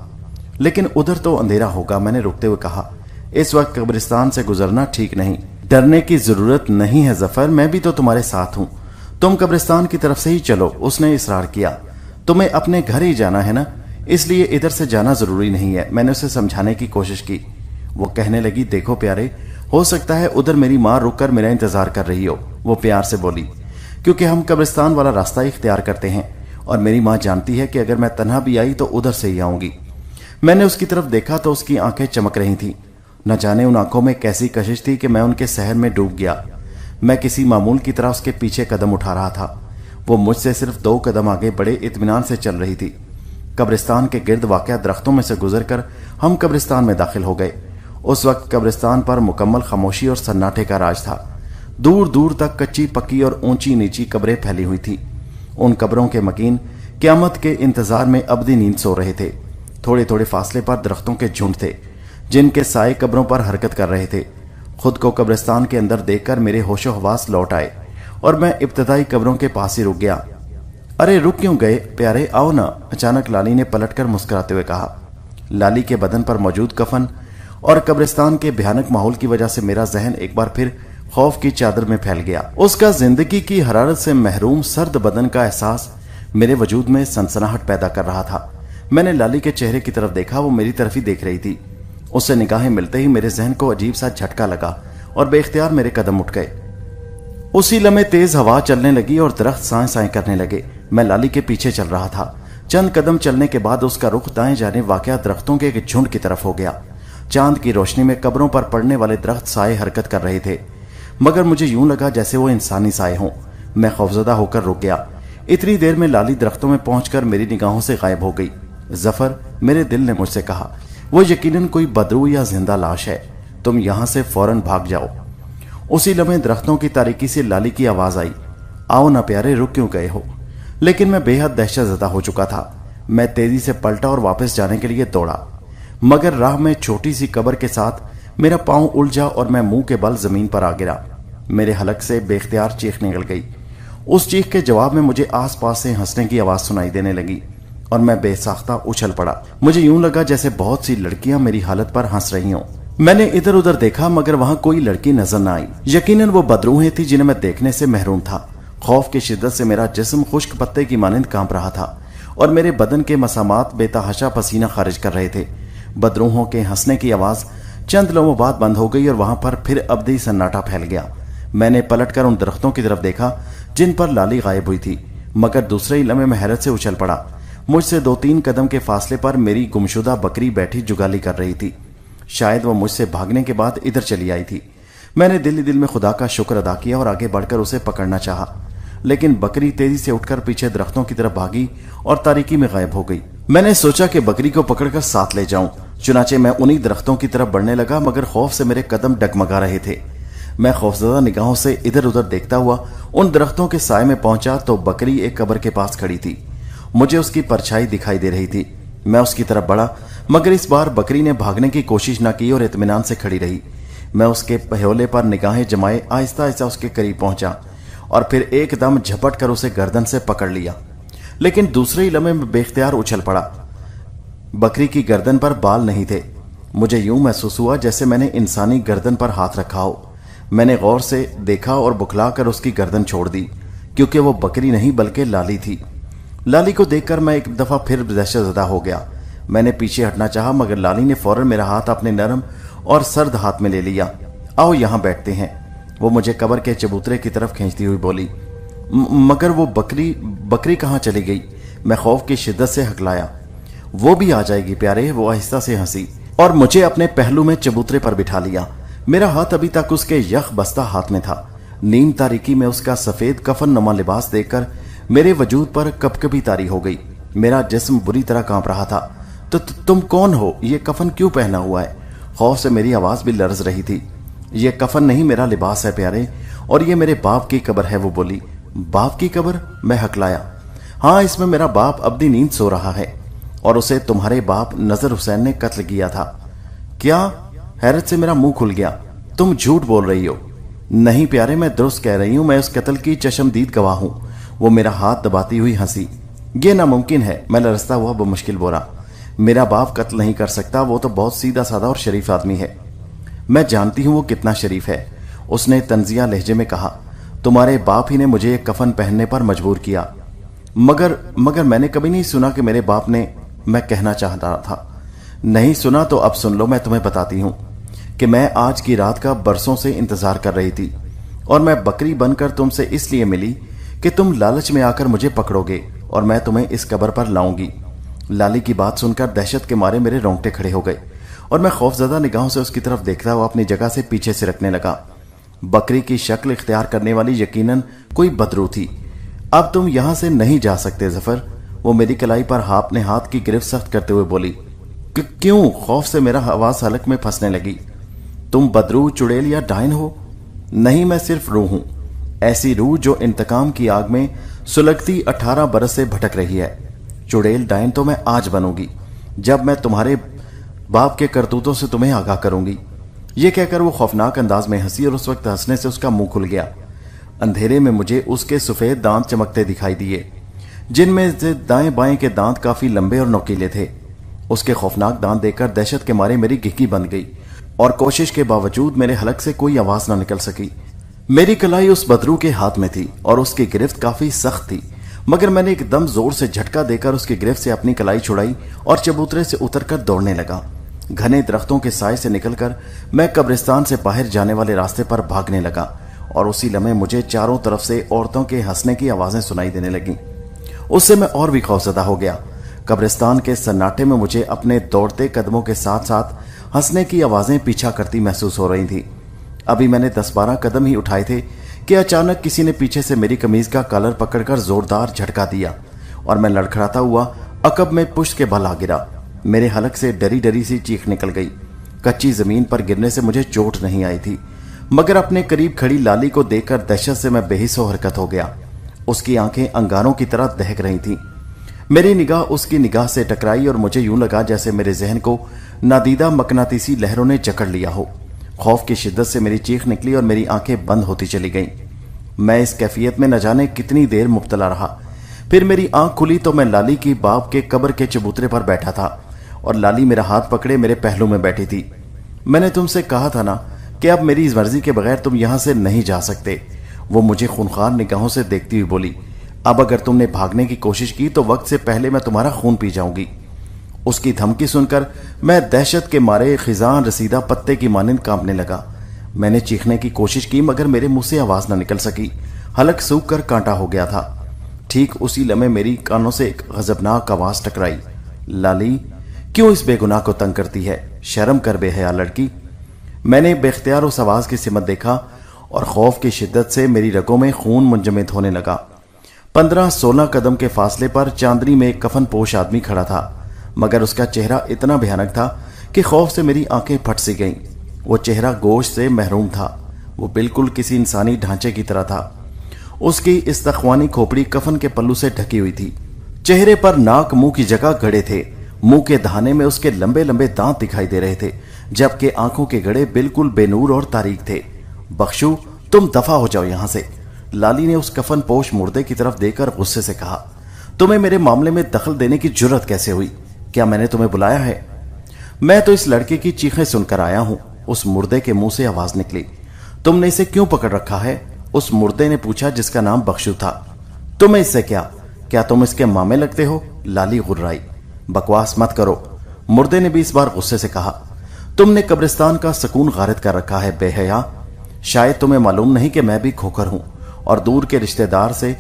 लेकिन उधर तो अंधेरा होगा, मैंने रुकते हुए कहा। इस वक्त कब्रिस्तान से गुजरना ठीक नहीं। डरने की जरूरत नहीं है जफर, मैं भी तो तुम्हारे साथ हूं, तुम कब्रिस्तान की तरफ से ही चलो, उसने इसरार किया। तुम्हें अपने घर ही जाना है ना, इसलिए इधर से जाना जरूरी नहीं है, मैंने उसे समझाने की कोशिश की। वो कहने लगी, देखो प्यारे, हो सकता है उधर मेरी माँ रुक कर मेरा इंतजार कर रही हो। वो प्यार से बोली, क्योंकि हम कब्रिस्तान वाला रास्ता इख्तियार करते हैं और मेरी माँ जानती है कि अगर मैं तन्हा भी आई तो उधर से ही आऊंगी। मैंने उसकी तरफ देखा तो उसकी आंखें चमक रही थीं। न जाने उन आंखों में कैसी कशिश थी कि मैं उनके सहर में डूब गया। मैं किसी मामूल की तरह उसके पीछे कदम उठा रहा था। वो मुझसे सिर्फ 2 कदम आगे बड़े इत्मीनान से चल रही थी। कब्रिस्तान के गिर्द वाक़या दरख्तों में से गुजरकर हम कब्रिस्तान में दाखिल हो गए। उस वक्त कब्रिस्तान पर मुकम्मल खामोशी और सन्नाटे का राज था। दूर दूर तक कच्ची पक्की और ऊंची नीची कब्रें फैली हुई थी। उन कब्रों के मकीन क़यामत के इंतजार में अबदी नींद सो रहे थे। थोड़े थोड़े फासले पर दरख्तों के झुंड थे जिनके साए कब्रों पर हरकत कर रहे थे। खुद को कब्रिस्तान के अंदर देखकर मेरे होशो हवास लौट आए और मैं इब्तदाई कब्रों के पास ही रुक गया। अरे रुक क्यों गए प्यारे, आओ ना, अचानक लाली ने पलटकर मुस्कुराते हुए कहा। लाली के बदन पर मौजूद कफन और कब्रिस्तान के भयानक माहौल की वजह से मेरा जहन एक बार फिर खौफ की चादर में फैल गया। उसका जिंदगी की हरारत से महरूम सर्द बदन का एहसास मेरे वजूद में सनसनाहट पैदा कर रहा था। मैंने लाली के चेहरे की तरफ देखा। वो मेरी तरफ ही देख रही थी। उससे निगाहें मिलते ही मेरे जहन को अजीब सा झटका लगा और बेख्तियार मेरे कदम उठ गए। उसी लम्हे तेज हवा चलने लगी और दरख्त साए साए करने लगे। मैं लाली के पीछे चल रहा था। चंद कदम चलने के बाद उसका रुख दाएं जाने वाक़या दरख्तों के एक झुंड की तरफ हो गया। चांद की रोशनी में कब्रों पर पड़ने वाले दरख्त साए हरकत कर रहे थे, मगर मुझे यूं लगा जैसे वो इंसानी साए हों। मैं खौफजदा होकर रुक गया। इतनी देर में लाली दरख्तों में पहुंचकर मेरी निगाहों से गायब हो गई। जफर, मेरे दिल ने मुझसे कहा, वो यकीनन कोई बदरू या जिंदा लाश है, तुम यहां से फौरन भाग जाओ। उसी लम्हे दरख्तों की तारीकी से लाली की आवाज आई, आओ ना प्यारे, रुक क्यों गए हो? लेकिन मैं बेहद दहशतज़दा हो चुका था। मैं तेजी से पलटा और वापस जाने के लिए दौड़ा, मगर राह में छोटी सी कब्र के साथ मेरा पांव उलझा और मैं मुंह के बल जमीन पर आ गिरा। मेरे हलक से बेख्तियार चीख निकल गई। उस चीख के जवाब में मुझे आस पास से हंसने की आवाज सुनाई देने लगी और मैं बेसाख्ता उछल पड़ा। मुझे यूं लगा जैसे बहुत सी लड़कियां मेरी हालत पर हंस रही हों। मैंने इधर उधर देखा, मगर वहां कोई लड़की नजर न आई। यकीनन वो बदरूहें थी जिन्हें मैं देखने से महरूम था। खौफ की शिद्दत से मेरा जिस्म खुश्क पत्ते की मानिंद कांप रहा था और मेरे बदन के मसामात बेतहाशा पसीना खारिज कर रहे थे। बदरूहों के हंसने की आवाज चंद लम्हों बाद बंद हो गई और वहां पर फिर अबदी सन्नाटा फैल गया। मैंने पलटकर उन दरख्तों की तरफ देखा जिन पर लाली गायब हुई थी, मगर दूसरे ही लम्हे में हैरत से उछल पड़ा। मुझसे 2-3 कदम के फासले पर मेरी गुमशुदा बकरी बैठी जुगाली कर रही थी। शायद वो मुझसे भागने के बाद इधर चली आई थी। मैंने दिल ही दिल में खुदा का शुक्र अदा किया और आगे बढ़कर उसे पकड़ना चाहा, लेकिन बकरी तेजी से उठकर पीछे दरख्तों की तरफ भागी और तारीकी में गायब हो गई। मैंने सोचा कि बकरी को पकड़कर साथ ले जाऊं, चुनाचे मैं उन्हीं दरख्तों की तरफ बढ़ने लगा, मगर खौफ से मेरे कदम डगमगा रहे थे। मैं खौफजदा निगाहों से इधर उधर देखता हुआ उन दरख्तों के साए में पहुंचा तो बकरी एक कब्र के पास खड़ी थी। मुझे उसकी परछाई दिखाई दे रही थी। मैं उसकी तरफ बढ़ा, मगर इस बार बकरी ने भागने की कोशिश न की और इत्मीनान से खड़ी रही। मैं उसके पहले पर निगाहें जमाए आहिस्ता आहिस्ता उसके करीब पहुंचा और फिर एकदम झपट कर उसे गर्दन से पकड़ लिया, लेकिन दूसरे ही लम्हे में बेख्तियार उछल पड़ा। बकरी की गर्दन पर बाल नहीं थे। मुझे यूं महसूस हुआ जैसे मैंने इंसानी गर्दन पर हाथ रखा हो। मैंने गौर से देखा और बुखलाकर उसकी गर्दन छोड़ दी, क्योंकि वो बकरी नहीं बल्कि लाली थी। लाली को देखकर मैं एक दफा फिर दहशतज़दा हो गया। मैंने पीछे हटना चाहा, मगर लाली ने फौरन मेरा हाथ अपने नरम और सर्द हाथ में ले लिया। आओ यहां बैठते हैं, वो मुझे कब्र के चबूतरे की तरफ खींचती हुई बोली। मगर वो बकरी कहाँ चली गई? मैं खौफ की शिद्दत से हकलाया। वो भी आ जाएगी प्यारे, वो आहिस्ता से हंसी और मुझे अपने पहलू में चबूतरे पर बिठा लिया। मेरा हाथ अभी तक उसके यख बस्ता हाथ में था। नीम तारीकी में उसका सफेद कफन नुमा लिबास देखकर मेरे वजूद पर कपकपी तारी हो गई। मेरा जिस्म बुरी तरह कांप रहा था। तो तुम कौन हो? ये कफन क्यों पहना हुआ है? खौफ से मेरी आवाज भी लरज रही थी। ये कफन नहीं, मेरा लिबास है प्यारे, और ये मेरे बाप की कब्र है, वो बोली। बाप की कब्र? मैं हकलाया। हाँ, इसमें मेरा बाप अबदी नींद सो रहा है और उसे तुम्हारे बाप नजर हुसैन ने कत्ल किया था। क्या? हैरत से मेरा मुंह खुल गया। तुम झूठ बोल रही हो। नहीं प्यारे, मैं दुरुस्त कह रही हूं, मैं उस कत्ल की चशमदीद गवाह हूं। वो मेरा हाथ दबाती हुई हंसी। ये नामुमकिन है, मैं लरसता हुआ बमुश्किल बोला। मेरा बाप कत्ल नहीं कर सकता, वो तो बहुत सीधा साधा और शरीफ आदमी है। मैं जानती हूं वो कितना शरीफ है, उसने तंजिया लहजे में कहा। तुम्हारे बाप ही ने मुझे एक कफन पहनने पर मजबूर किया। मगर मैंने कभी नहीं सुना कि मेरे बाप ने। मैं कहना चाहता था। नहीं सुना तो अब सुन लो, मैं तुम्हें बताती हूं। کہ میں آج کی رات کا برسوں سے انتظار کر رہی تھی، اور میں بکری بن کر تم سے اس لیے ملی کہ تم لالچ میں آ کر مجھے پکڑو گے اور میں تمہیں اس قبر پر لاؤں گی۔ لالی کی بات سن کر دہشت کے مارے میرے رونگٹے کھڑے ہو گئے اور میں خوفزدہ نگاہوں سے اس کی طرف دیکھتا ہوا اپنی جگہ سے پیچھے سرکنے لگا۔ بکری کی شکل اختیار کرنے والی یقیناً کوئی بدرو تھی۔ اب تم یہاں سے نہیں جا سکتے ظفر، وہ میری کلائی پر اپنے ہاتھ کی گرفت سخت کرتے ہوئے بولی۔ کیوں؟ خوف سے میرا حواس حلق میں پھنسنے لگی۔ تم بدرو، چڑیل یا ڈائن ہو؟ نہیں، میں صرف روح ہوں، ایسی روح جو انتقام کی آگ میں سلگتی 18 برس سے بھٹک رہی ہے۔ چڑیل ڈائن تو میں آج بنوں گی، جب میں تمہارے باپ کے کرتوتوں سے تمہیں آگاہ کروں گی۔ یہ کہہ کر وہ خوفناک انداز میں ہنسی اور اس وقت ہنسنے سے اس کا منہ کھل گیا۔ اندھیرے میں مجھے اس کے سفید دانت چمکتے دکھائی دیے، جن میں سے دائیں بائیں کے دانت کافی لمبے اور نوکیلے تھے۔ اس کے خوفناک دانت دیکھ کر دہشت کے مارے میری گہگی بن گئی اور کوشش کے باوجود میرے حلق سے کوئی آواز نہ نکل سکی۔ میری کلائی اس بدرو کے ہاتھ میں تھی اور اس کی گرفت کافی سخت تھی، مگر میں نے ایک دم زور سے جھٹکا دے کر اس کی گرفت سے اپنی کلائی چھڑائی اور چبوترے سے اتر کر دوڑنے لگا۔ گھنے درختوں کے سائے سے نکل کر میں قبرستان سے باہر جانے والے راستے پر بھاگنے لگا، اور اسی لمحے مجھے چاروں طرف سے عورتوں کے ہنسنے کی آوازیں سنائی دینے لگیں۔ اس سے میں اور بھی خوفزدہ ہو گیا۔ قبرستان کے سناٹے میں مجھے اپنے دوڑتے قدموں کے ساتھ ساتھ ہنسنے کی آوازیں پیچھا کرتی محسوس ہو رہی تھی۔ ابھی میں نے 10-12 قدم ہی اٹھائے تھے کہ اچانک کسی نے پیچھے سے میری قمیض کا کالر پکڑ کر زوردار جھٹکا دیا اور میں لڑکھڑاتا ہوا عقب میں پشت کے بل آ گرا۔ میرے حلق سے ڈری ڈری سی چیخ نکل گئی۔ کچی زمین پر گرنے سے مجھے چوٹ نہیں آئی تھی، مگر اپنے قریب کھڑی لالی کو دیکھ کر دہشت سے میں بے حس و حرکت ہو گیا۔ اس کی آنکھیں انگاروں کی طرح دہک رہی تھیں۔ میری نگاہ اس کی نگاہ سے ٹکرائی اور مجھے یوں لگا جیسے میرے ذہن کو نادیدہ مقناطیسی لہروں نے جکڑ لیا ہو۔ خوف کی شدت سے میری چیخ نکلی اور میری آنکھیں بند ہوتی چلی گئیں۔ میں اس کیفیت میں نہ جانے کتنی دیر مبتلا رہا۔ پھر میری آنکھ کھلی تو میں لالی کی باپ کے قبر کے چبوترے پر بیٹھا تھا اور لالی میرا ہاتھ پکڑے میرے پہلو میں بیٹھی تھی۔ میں نے تم سے کہا تھا نا کہ اب میری اس مرضی کے بغیر تم یہاں سے نہیں جا سکتے، وہ مجھے خونخوار نگاہوں سے دیکھتی ہوئی بولی۔ اب اگر تم نے بھاگنے کی کوشش کی تو وقت سے پہلے میں تمہارا خون پی جاؤں گی۔ اس کی دھمکی سن کر میں دہشت کے مارے خزاں رسیدہ پتے کی مانند کانپنے لگا۔ میں نے چیخنے کی کوشش کی مگر میرے منہ سے آواز نہ نکل سکی۔ حلق سوکھ کر کانٹا ہو گیا تھا۔ ٹھیک اسی لمحے میری کانوں سے ایک غضبناک آواز ٹکرائی۔ لالی، کیوں اس بے گناہ کو تنگ کرتی ہے؟ شرم کر بے حیا لڑکی۔ میں نے بے اختیار اس آواز کی سمت دیکھا اور خوف کی شدت سے میری رگوں میں خون منجمد ہونے لگا۔ 15-16 قدم کے فاصلے پر چاندنی میں ایک کفن پوش آدمی کھڑا تھا، مگر اس کا چہرہ اتنا بھیانک تھا کہ خوف سے میری آنکھیں پھٹ سی گئیں۔ وہ چہرہ گوشت سے محروم تھا، وہ بالکل کسی انسانی ڈھانچے کی طرح تھا۔ اس کی استخوانی کھوپڑی کفن کے پلو سے ڈھکی ہوئی تھی۔ چہرے پر ناک منہ کی جگہ گڑے تھے، منہ کے دہانے میں اس کے لمبے لمبے دانت دکھائی دے رہے تھے، جبکہ آنکھوں کے گڑے بالکل بے نور اور تاریک تھے۔ بخشو، تم دفع ہو جاؤ یہاں سے، لالی نے اس کفن پوش مردے کی طرف دیکھ کر غصے سے کہا۔ تمہیں میرے معاملے میں دخل دینے کی جرت کیسے ہوئی؟ کیا میں نے تمہیں بلایا ہے؟ میں تو اس لڑکے کی چیخیں سن کر آیا ہوں، اس مردے کے منہ سے آواز نکلی۔ تم نے اسے کیوں پکڑ رکھا ہے؟ اس مردے نے پوچھا جس کا نام بخشو تھا۔ تمہیں اس سے کیا تم اس کے مامے لگتے ہو؟ لالی غرائی۔ بکواس مت کرو، مردے نے بھی اس بار غصے سے کہا۔ تم نے قبرستان کا سکون غارت کر رکھا ہے بے حیا۔ شاید تمہیں معلوم نہیں کہ میں بھی کھوکھر ہوں اور دور کے رشتہ دار سے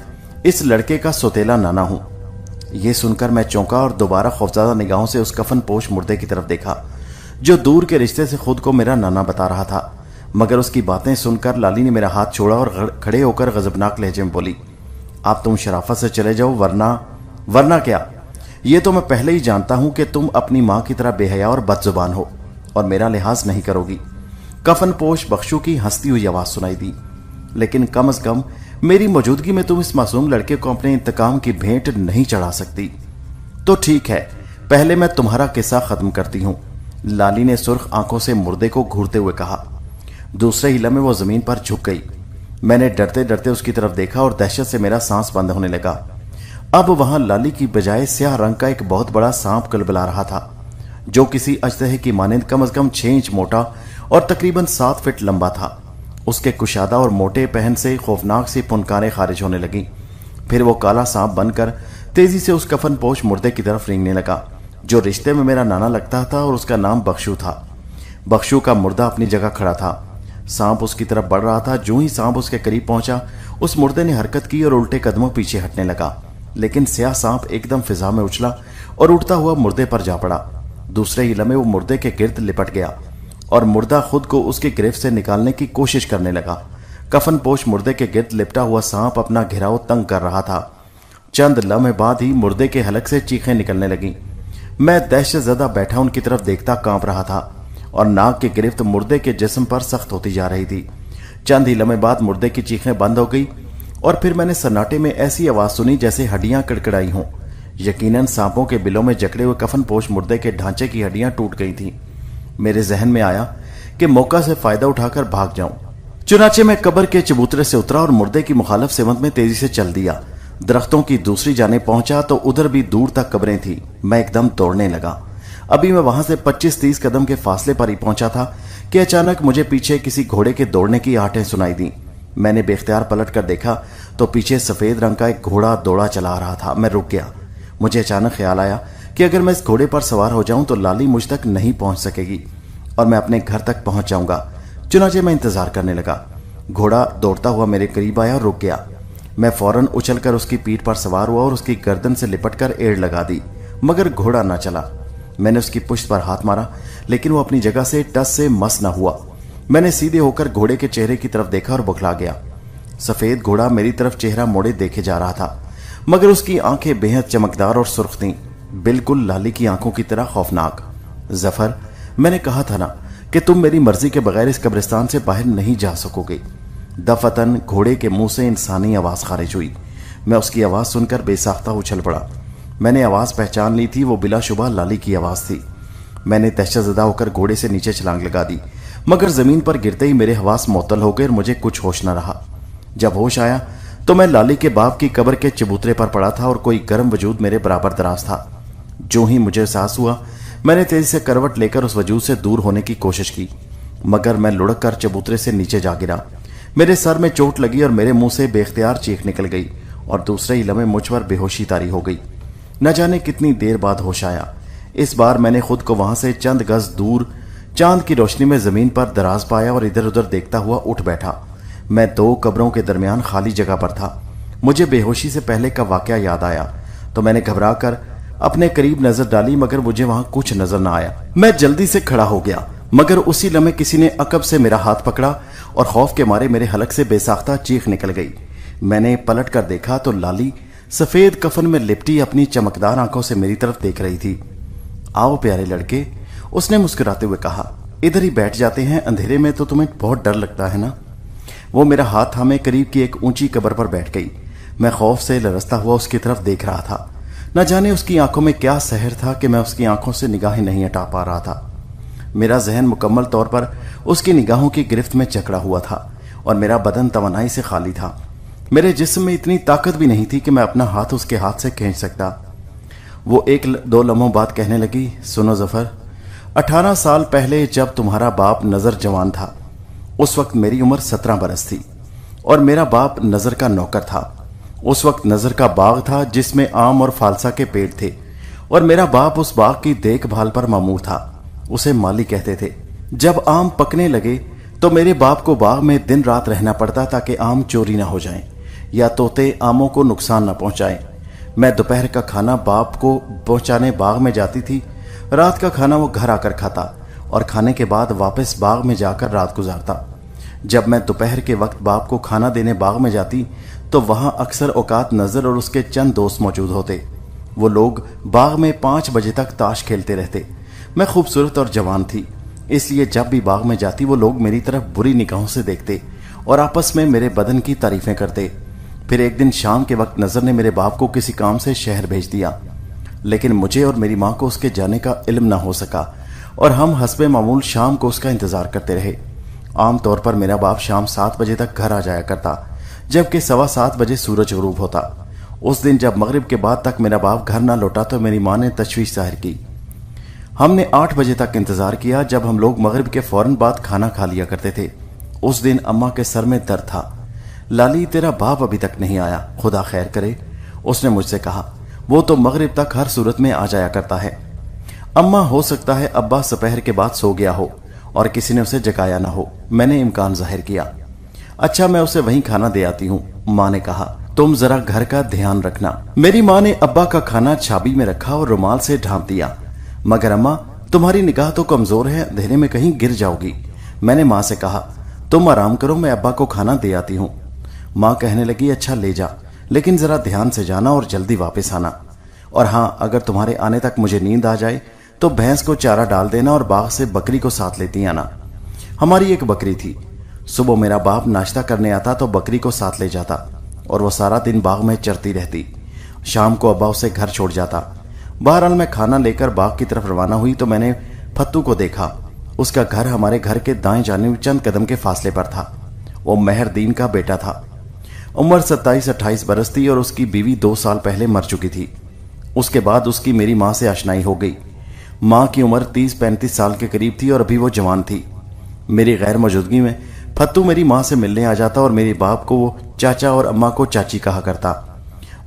اس لڑکے کا سوتیلا نانا ہوں۔ یہ سن کر میں چونکا اور دوبارہ خوفزدہ نگاہوں سے اس کفن پوش مردے کی طرف دیکھا جو دور کے رشتے سے خود کو میرا نانا بتا رہا تھا، مگر اس کی باتیں سن کر لالی نے میرا ہاتھ چھوڑا اور کھڑے ہو کر غضبناک لہجے میں بولی، آپ تم شرافت سے چلے جاؤ ورنہ کیا؟ یہ تو میں پہلے ہی جانتا ہوں کہ تم اپنی ماں کی طرح بے حیا اور بد زبان ہو اور میرا لحاظ نہیں کرو گی۔ کفن پوش بخشو کی ہنستی ہوئی آواز سنائی دی، لیکن کم از کم میری موجودگی میں تم اس معصوم لڑکے کو اپنے انتقام کی بھینٹ نہیں چڑھا سکتی۔ تو ٹھیک ہے، پہلے میں تمہارا قصہ ختم کرتی ہوں، لالی نے سرخ آنکھوں سے مردے کو گھورتے ہوئے کہا۔ دوسرے ہی لمحے وہ زمین پر جھک گئی۔ میں نے ڈرتے ڈرتے اس کی طرف دیکھا اور دہشت سے میرا سانس بند ہونے لگا۔ اب وہاں لالی کی بجائے سیاہ رنگ کا ایک بہت بڑا سانپ کلبلا رہا تھا، جو کسی اژدہے کی مانند کم از کم 6 انچ موٹا اور تقریباً 7 فٹ لمبا تھا۔ اس کے کشادہ اور موٹے پہن سے خوفناک سی پھنکاریں خارج ہونے لگیں۔ پھر وہ کالا سانپ بن کر تیزی سے اس کفن پوش مردے کی طرف رینگنے لگا جو رشتے میں میرا نانا لگتا تھا اور اس کا نام بخشو تھا۔ बख्शू का मुर्दा अपनी जगह खड़ा था। सांप उसकी तरफ बढ़ रहा था। जो ही सांप उसके करीब पहुंचा, उस मुर्दे ने हरकत की और उल्टे कदमों पीछे हटने लगा। लेकिन स्याह सांप एकदम फिजा में उछला और उड़ता हुआ मुर्दे पर जा पड़ा। दूसरे ही लम्हे वो मुर्दे के गिर्द लिपट गया और मुर्दा खुद को उसकी गिरफ्त से निकालने की कोशिश करने लगा। कफन पोश मुर्दे के गिर्द लिपटा हुआ सांप अपना घेराव तंग कर रहा था। चंद लम्हे बाद ही मुर्दे के हलक से चीखें निकलने लगी। मैं दहशत ज़दा बैठा उनकी तरफ देखता कांप रहा था और नाक की गिरफ्त मुर्दे के जिस्म पर सख्त होती जा रही थी। चंद ही लम्हे बाद मुर्दे की चीखें बंद हो गई और फिर मैंने सन्नाटे में ऐसी आवाज सुनी जैसे हड्डियां कड़कड़ाई हों। यकीनन सांपों के बिलों में जकड़े हुए कफन पोश मुर्दे के ढांचे की हड्डियां टूट गई थीं। मेरे जहन में आया कि मौका से फायदा उठाकर भाग जाऊं। चुनाचे मैं कब्र के चबूतरे से उतरा और मुर्दे की मुखालफ सिमत में तेजी से चल दिया। दरख्तों की दूसरी जानिब पहुंचा तो उधर भी दूर तक कब्रें थी। मैं एकदम दौड़ने लगा। अभी मैं वहां से 25-30 कदम के फासले पर ही पहुंचा था कि अचानक मुझे पीछे किसी घोड़े के दौड़ने की आहटें सुनाई दी। मैंने बेख्तियार पलट कर देखा तो पीछे सफेद रंग का एक घोड़ा दौड़ा चला रहा था। मैं रुक गया। मुझे अचानक ख्याल आया कि अगर मैं इस घोड़े पर सवार हो जाऊं तो लाली मुझ तक नहीं पहुंच सकेगी और मैं अपने घर तक पहुंच जाऊंगा। चुनाचे मैं इंतजार करने लगा। घोड़ा दौड़ता हुआ मेरे करीब आया और रुक गया। मैं फौरन उछलकर उसकी पीठ पर सवार हुआ और उसकी गर्दन से लिपटकर एड़ लगा दी, मगर घोड़ा न चला। मैंने उसकी पुश्त पर हाथ मारा लेकिन वो अपनी जगह से टस से मस न हुआ। मैंने सीधे होकर घोड़े के चेहरे की तरफ देखा और बौखला गया। सफेद घोड़ा मेरी तरफ चेहरा मोड़े देखे जा रहा था, मगर उसकी आंखें बेहद चमकदार और सुर्ख थीं, बिल्कुल लाली की आंखों की तरह खौफनाक। जफर, मैंने कहा था ना कि तुम मेरी मर्जी के बगैर इस कब्रिस्तान से बाहर नहीं जा सकोगे। दफतन घोड़े के मुंह से इंसानी आवाज खारिज हुई। मैं उसकी आवाज सुनकर बेसाख्ता उछल पड़ा। मैंने आवाज पहचान ली थी। वो बिलाशुबा लाली की आवाज थी। मैंने दहशतज़दा होकर घोड़े से नीचे छलांग लगा दी, मगर जमीन पर गिरते ही मेरे हवास मुअत्तल हो गए और मुझे कुछ होश न रहा। जब होश आया तो मैं लाली के बाप की कब्र के चबूतरे पर पड़ा था और कोई गर्म वजूद मेरे बराबर दराज था। जो ही मुझे एहसास हुआ, मैंने तेजी से करवट लेकर उस वजूद से दूर होने की कोशिश की, मगर मैं लुढ़क कर चबूतरे से नीचे जा गिरा। मेरे सर में चोट लगी और मेरे मुंह से बेख्तियार चीख निकल गई और दूसरे ही लम्हे मुझ पर बेहोशी तारी हो गई। न जाने कितनी देर बाद होश आया। इस बार मैंने खुद को वहां से चंद गज दूर चांद की रोशनी में जमीन पर दराज पाया और इधर उधर देखता हुआ उठ बैठा। मैं 2 कब्रों के दरमियान खाली जगह पर था। मुझे बेहोशी से पहले का वाकया याद आया तो मैंने घबरा कर अपने करीब नजर डाली, मगर मुझे वहां कुछ नजर न आया। मैं जल्दी से खड़ा हो गया, मगर उसी लम्हे किसी ने अकब से मेरा हाथ पकड़ा और खौफ के मारे मेरे हलक से बेसाख्ता चीख निकल गई। मैंने पलट कर देखा तो लाली सफेद कफन में लिपटी अपनी चमकदार आंखों से मेरी तरफ देख रही थी। आओ प्यारे लड़के, उसने मुस्कुराते हुए कहा, इधर ही बैठ जाते हैं। अंधेरे में तो तुम्हें बहुत डर लगता है ना। वो मेरा हाथ थामे करीब की एक ऊंची कब्र पर बैठ गई। मैं खौफ से लरसता हुआ उसकी तरफ देख रहा था। न जाने उसकी आंखों में क्या सहर था कि मैं उसकी आंखों से निगाहें नहीं हटा पा रहा था। मेरा जहन मुकम्मल तौर पर उसकी निगाहों की गिरफ्त में जकड़ा हुआ था और मेरा बदन तवानाई से खाली था। मेरे जिस्म में इतनी ताकत भी नहीं थी कि मैं अपना हाथ उसके हाथ से खींच सकता। वो 1-2 लम्हों बाद कहने लगी, सुनो जफर, 18 साल पहले जब तुम्हारा बाप नजर जवान था, उस वक्त मेरी उम्र 17 बरस थी और मेरा बाप नजर का नौकर था। उस वक्त नजर का बाग था जिसमें आम और फालसा के पेड़ थे और मेरा बाप उस बाग की देखभाल पर मामूर था। उसे माली कहते थे। जब आम पकने लगे तो मेरे बाप को बाग में दिन रात रहना पड़ता ताकि आम चोरी ना हो जाएं या तोते आमों को नुकसान न पहुंचाएं। मैं दोपहर का खाना बाप को पहुंचाने बाग में जाती थी। रात का खाना वो घर आकर खाता और खाने के बाद वापस बाग में जाकर रात गुजारता। जब मैं दोपहर के वक्त बाप को खाना देने बाग में जाती तो वहां अक्सर औकात नजर और उसके चंद दोस्त मौजूद होते। वो लोग बाग में 5 बजे तक ताश खेलते रहते। मैं खूबसूरत और जवान थी, इसलिए जब भी बाग में जाती वो लोग मेरी तरफ बुरी निगाहों से देखते और आपस में मेरे बदन की तारीफें करते। फिर एक दिन शाम के वक्त नजर ने मेरे बाप को किसी काम से शहर भेज दिया, लेकिन मुझे और मेरी माँ को उसके जाने का इल्म न हो सका और हम हस्बे मामूल शाम को उसका इंतजार करते रहे। आमतौर पर मेरा बाप शाम 7 बजे तक घर आ जाया करता, जबकि 7:15 बजे सूरज गुरूब होता। उस दिन जब मगरिब के बाद तक मेरा बाप घर न लौटा तो मेरी माँ ने तशवीश जाहिर की। हमने 8 बजे तक इंतजार किया, जब हम लोग मगरिब के फौरन बाद खाना खा लिया करते थे। उस दिन अम्मा के सर में दर्द था। लाली, तेरा बाप अभी तक नहीं आया, खुदा खैर करे, उसने मुझसे कहा। वो तो मगरिब तक हर सूरत में आ जाया करता है। अम्मा, हो सकता है अब्बा दोपहर के बाद सो गया हो और किसी ने उसे जगाया ना हो। मैंने इम्कान जाहिर किया। अच्छा, मैं उसे वहीं खाना दे आती हूँ, माँ ने कहा। तुम जरा घर का ध्यान रखना। मेरी माँ ने अब्बा का खाना छाबी में रखा और रुमाल से ढांप दिया। मगर अम्मा, तुम्हारी निगाह तो कमजोर है, अंधेरे में कहीं गिर जाओगी। मैंने माँ से कहा, तुम आराम करो, मैं अब्बा को खाना दे आती हूँ। माँ कहने लगी, अच्छा ले जा, लेकिन जरा ध्यान से जाना और जल्दी वापस आना। और हाँ, अगर तुम्हारे आने तक मुझे नींद आ जाए तो भैंस को चारा डाल देना और बाग से बकरी को साथ लेती आना। हमारी एक बकरी थी। सुबह मेरा बाप नाश्ता करने आता तो बकरी को साथ ले जाता और वो सारा दिन बाग में चरती रहती। शाम को अब्बा उसे घर छोड़ जाता। बहरहाल मैं खाना लेकर बाग की तरफ रवाना हुई तो मैंने फत्तू को देखा। उसका घर हमारे घर के दाएं जानिब चंद कदम के फासले पर था। वो मेहरदीन का बेटा था। उम्र 27-28 बरस थी और उसकी बीवी 2 साल पहले मर चुकी थी। उसके बाद उसकी मेरी माँ से आशनाई हो गई। माँ की उम्र 30-35 साल के करीब थी और अभी वो जवान थी। मेरी गैर मौजूदगी में फत्तू मेरी माँ से मिलने आ जाता और मेरे बाप को वो चाचा और अम्मा को चाची कहा करता।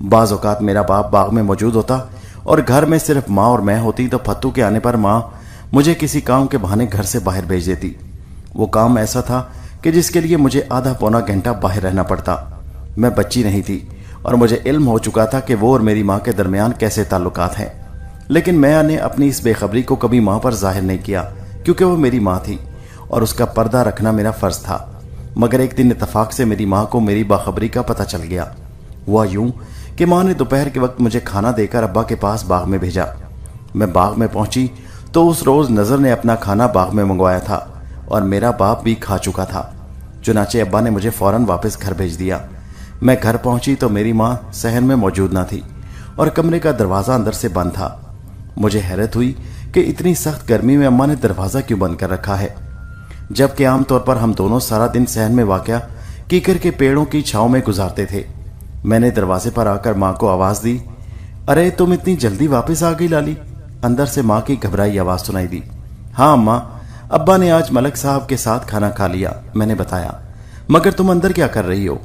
बाज औकात मेरा बाप बाग में मौजूद होता और घर में सिर्फ माँ और मैं होती तो फत्तू के आने पर माँ मुझे किसी काम के बहाने घर से बाहर भेज देती। वो काम ऐसा था कि जिसके लिए मुझे आधा पौना घंटा बाहर रहना पड़ता। मैं बच्ची नहीं थी और मुझे इल्म हो चुका था कि वो और मेरी माँ के दरमियान कैसे ताल्लुकात हैं। लेकिन मैंने अपनी इस बेखबरी को कभी माँ पर जाहिर नहीं किया, क्योंकि वो मेरी माँ थी और उसका पर्दा रखना मेरा फर्ज था। मगर एक दिन इत्तेफाक से मेरी माँ को मेरी बाखबरी का पता चल गया। हुआ यूं कि माँ ने दोपहर के वक्त मुझे खाना देकर अब्बा के पास बाग में भेजा। मैं बाग में पहुंची तो उस रोज नजर ने अपना खाना बाग में मंगवाया था और मेरा बाप भी खा चुका था। चुनाचे अब्बा ने मुझे फौरन वापस घर भेज दिया। मैं घर पहुंची तो मेरी माँ सहन में मौजूद न थी और कमरे का दरवाजा अंदर से बंद था। मुझे हैरत हुई कि इतनी सख्त गर्मी में अम्मा ने दरवाजा क्यों बंद कर रखा है, जबकि आमतौर पर हम दोनों सारा दिन सहन में वाक़या कीकर के पेड़ों की छांव में गुजारते थे। मैंने दरवाजे पर आकर माँ को आवाज दी, अरे तुम इतनी जल्दी वापस आ गई लाली। अंदर से माँ की घबराई आवाज सुनाई दी। हाँ अम्मा, अब्बा ने आज मलक साहब के साथ खाना खा लिया, मैंने बताया। मगर तुम अंदर क्या कर रही हो?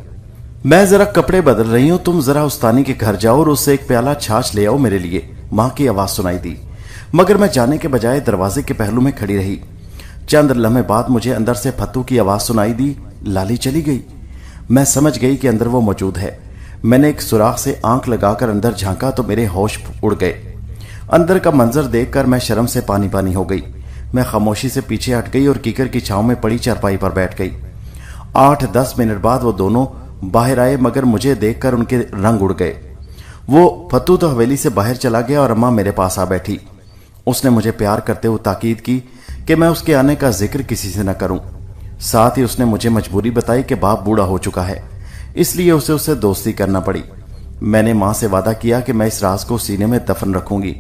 मैं जरा कपड़े बदल रही हूं, तुम जरा उस्तानी के घर जाओ और उससे एक प्याला छाछ ले आओ मेरे लिए, माँ की आवाज सुनाई दी। मगर मैं जाने के बजाय दरवाजे के पहलू में खड़ी रही। चंद लम्हे बाद मुझे अंदर से फत्तू की आवाज सुनाई दी, लाली चली गई। मैं समझ गई कि अंदर वो मौजूद है। मैंने एक सुराख से आंख लगाकर अंदर झांका तो मेरे होश उड़ गए। अंदर का मंजर देखकर मैं शर्म से पानी पानी हो गई। मैं खामोशी से पीछे हट गई और कीकर की छांव में पड़ी चारपाई पर बैठ गई। 8-10 मिनट बाद वो दोनों बाहर आए, मगर मुझे देखकर उनके रंग उड़ गए। वो फत्तू तो हवेली से बाहर चला गया और अम्मा मेरे पास आ बैठी। उसने मुझे प्यार करते हुए ताकीद की कि मैं उसके आने का जिक्र किसी से न करूं। साथ ही उसने मुझे मजबूरी बताई कि बाप बूढ़ा हो चुका है, इसलिए उसे उससे दोस्ती करना पड़ी। मैंने माँ से वादा किया कि मैं इस राज को सीने में दफन रखूंगी।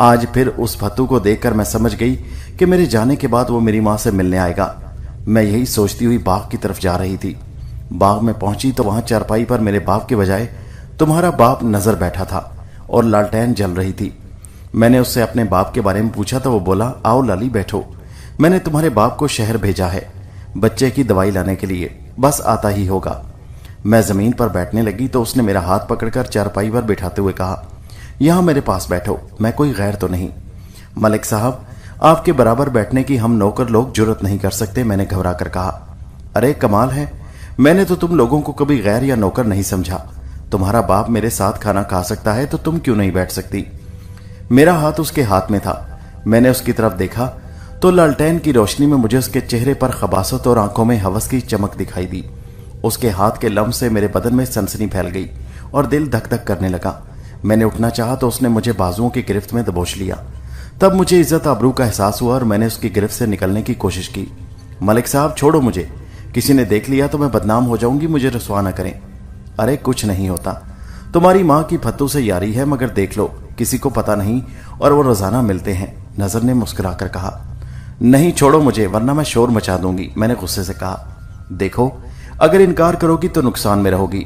आज फिर उस फत्तू को देखकर मैं समझ गई कि मेरे जाने के बाद वो मेरी माँ से मिलने आएगा। मैं यही सोचती हुई बाग की तरफ जा रही थी। बाग में पहुंची तो वहां चारपाई पर मेरे बाप के बजाय तुम्हारा बाप नजर बैठा था और लालटेन जल रही थी। मैंने उससे अपने बाप के बारे में पूछा तो वो बोला, आओ लाली बैठो, मैंने तुम्हारे बाप को शहर भेजा है बच्चे की दवाई लाने के लिए, बस आता ही होगा। मैं जमीन पर बैठने लगी तो उसने मेरा हाथ पकड़कर चारपाई पर बैठाते हुए कहा, यहां मेरे पास बैठो, मैं कोई गैर तो नहीं। मलिक साहब, आपके बराबर बैठने की हम नौकर लोग जुर्रत नहीं कर सकते, मैंने घबरा कर कहा। अरे कमाल है, मैंने तो तुम लोगों को कभी गैर या नौकर नहीं समझा। तुम्हारा बाप मेरे साथ खाना खा सकता है तो तुम क्यों नहीं बैठ सकती? मेरा हाथ उसके हाथ में था। मैंने उसकी तरफ देखा तो लालटेन की रोशनी में मुझे उसके चेहरे पर खबासत और आंखों में हवस की चमक दिखाई दी। उसके हाथ के लम्स से मेरे बदन में सनसनी फैल गई और दिल धक धक करने लगा। मैंने उठना चाहा तो उसने मुझे बाजुओं की गिरफ्त में दबोच लिया। तब मुझे इज्जत आबरू का एहसास हुआ और मैंने उसकी गिरफ्त से निकलने की कोशिश की। मलिक साहब छोड़ो मुझे, किसी ने देख लिया तो मैं बदनाम हो जाऊंगी, मुझे रसवा न करें। अरे कुछ नहीं होता, तुम्हारी माँ की फत्तू से यारी है, मगर देख लो किसी को पता नहीं और वो रोजाना मिलते हैं, नजर ने मुस्कुराकर कहा। नहीं छोड़ो मुझे वरना मैं शोर मचा दूंगी, मैंने गुस्से से कहा। देखो अगर इनकार करोगी तो नुकसान में रहोगी।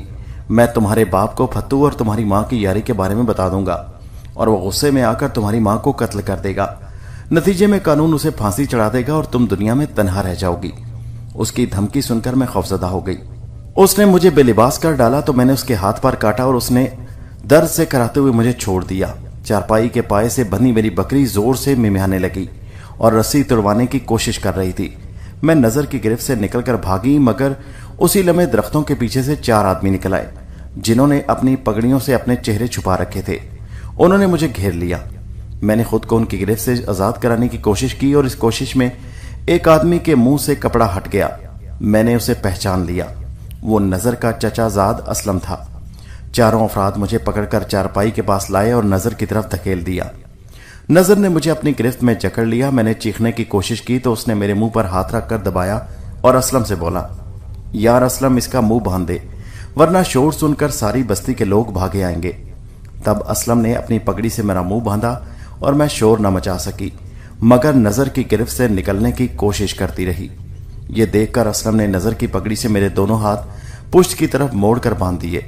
मैं तुम्हारे बाप को फत्तू और तुम्हारी माँ की यारी के बारे में बता दूंगा और वो गुस्से में आकर तुम्हारी माँ को कत्ल कर देगा। नतीजे में कानून उसे फांसी चढ़ा देगा और तुम दुनिया में तन्हा रह जाओगी। उसकी धमकी सुनकर मैं खौफजदा हो गई। उसने मुझे बेलिबास कर डाला तो मैंने उसके हाथ पर काटा और उसने दर्द से कराते हुए मुझे छोड़ दिया। चारपाई के पाए से बंधी मेरी बकरी जोर से मिमियाने लगी और रस्सी तुड़वाने की कोशिश कर रही थी। मैं नजर की गिरफ्त से निकलकर भागी, मगर उसी लम्हे दरख्तों के पीछे से 4 आदमी निकल आए, जिन्होंने अपनी पगड़ियों से अपने चेहरे छुपा रखे थे। उन्होंने मुझे घेर लिया। मैंने खुद को उनकी गिरफ्त से आजाद कराने की कोशिश की और इस कोशिश में एक आदमी के मुंह से कपड़ा हट गया। मैंने उसे पहचान लिया। वो नजर का चचाजाद असलम था। चारों अफराद मुझे पकड़कर चारपाई के पास लाए और नजर की तरफ धकेल दिया। नजर ने मुझे अपनी गिरफ्त में जकड़ लिया। मैंने चीखने की कोशिश की तो उसने मेरे मुंह पर हाथ रखकर दबाया और असलम से बोला, यार असलम, इसका मुंह बांध दे, वरना शोर सुनकर सारी बस्ती के लोग भागे आएंगे। तब असलम ने अपनी पगड़ी से मेरा मुंह बांधा और मैं शोर न मचा सकी, मगर नजर की गिरफ्त से निकलने की कोशिश करती रही। ये देखकर असलम ने नजर की पगड़ी से मेरे दोनों हाथ पुष्ट की तरफ मोड़कर बांध दिए।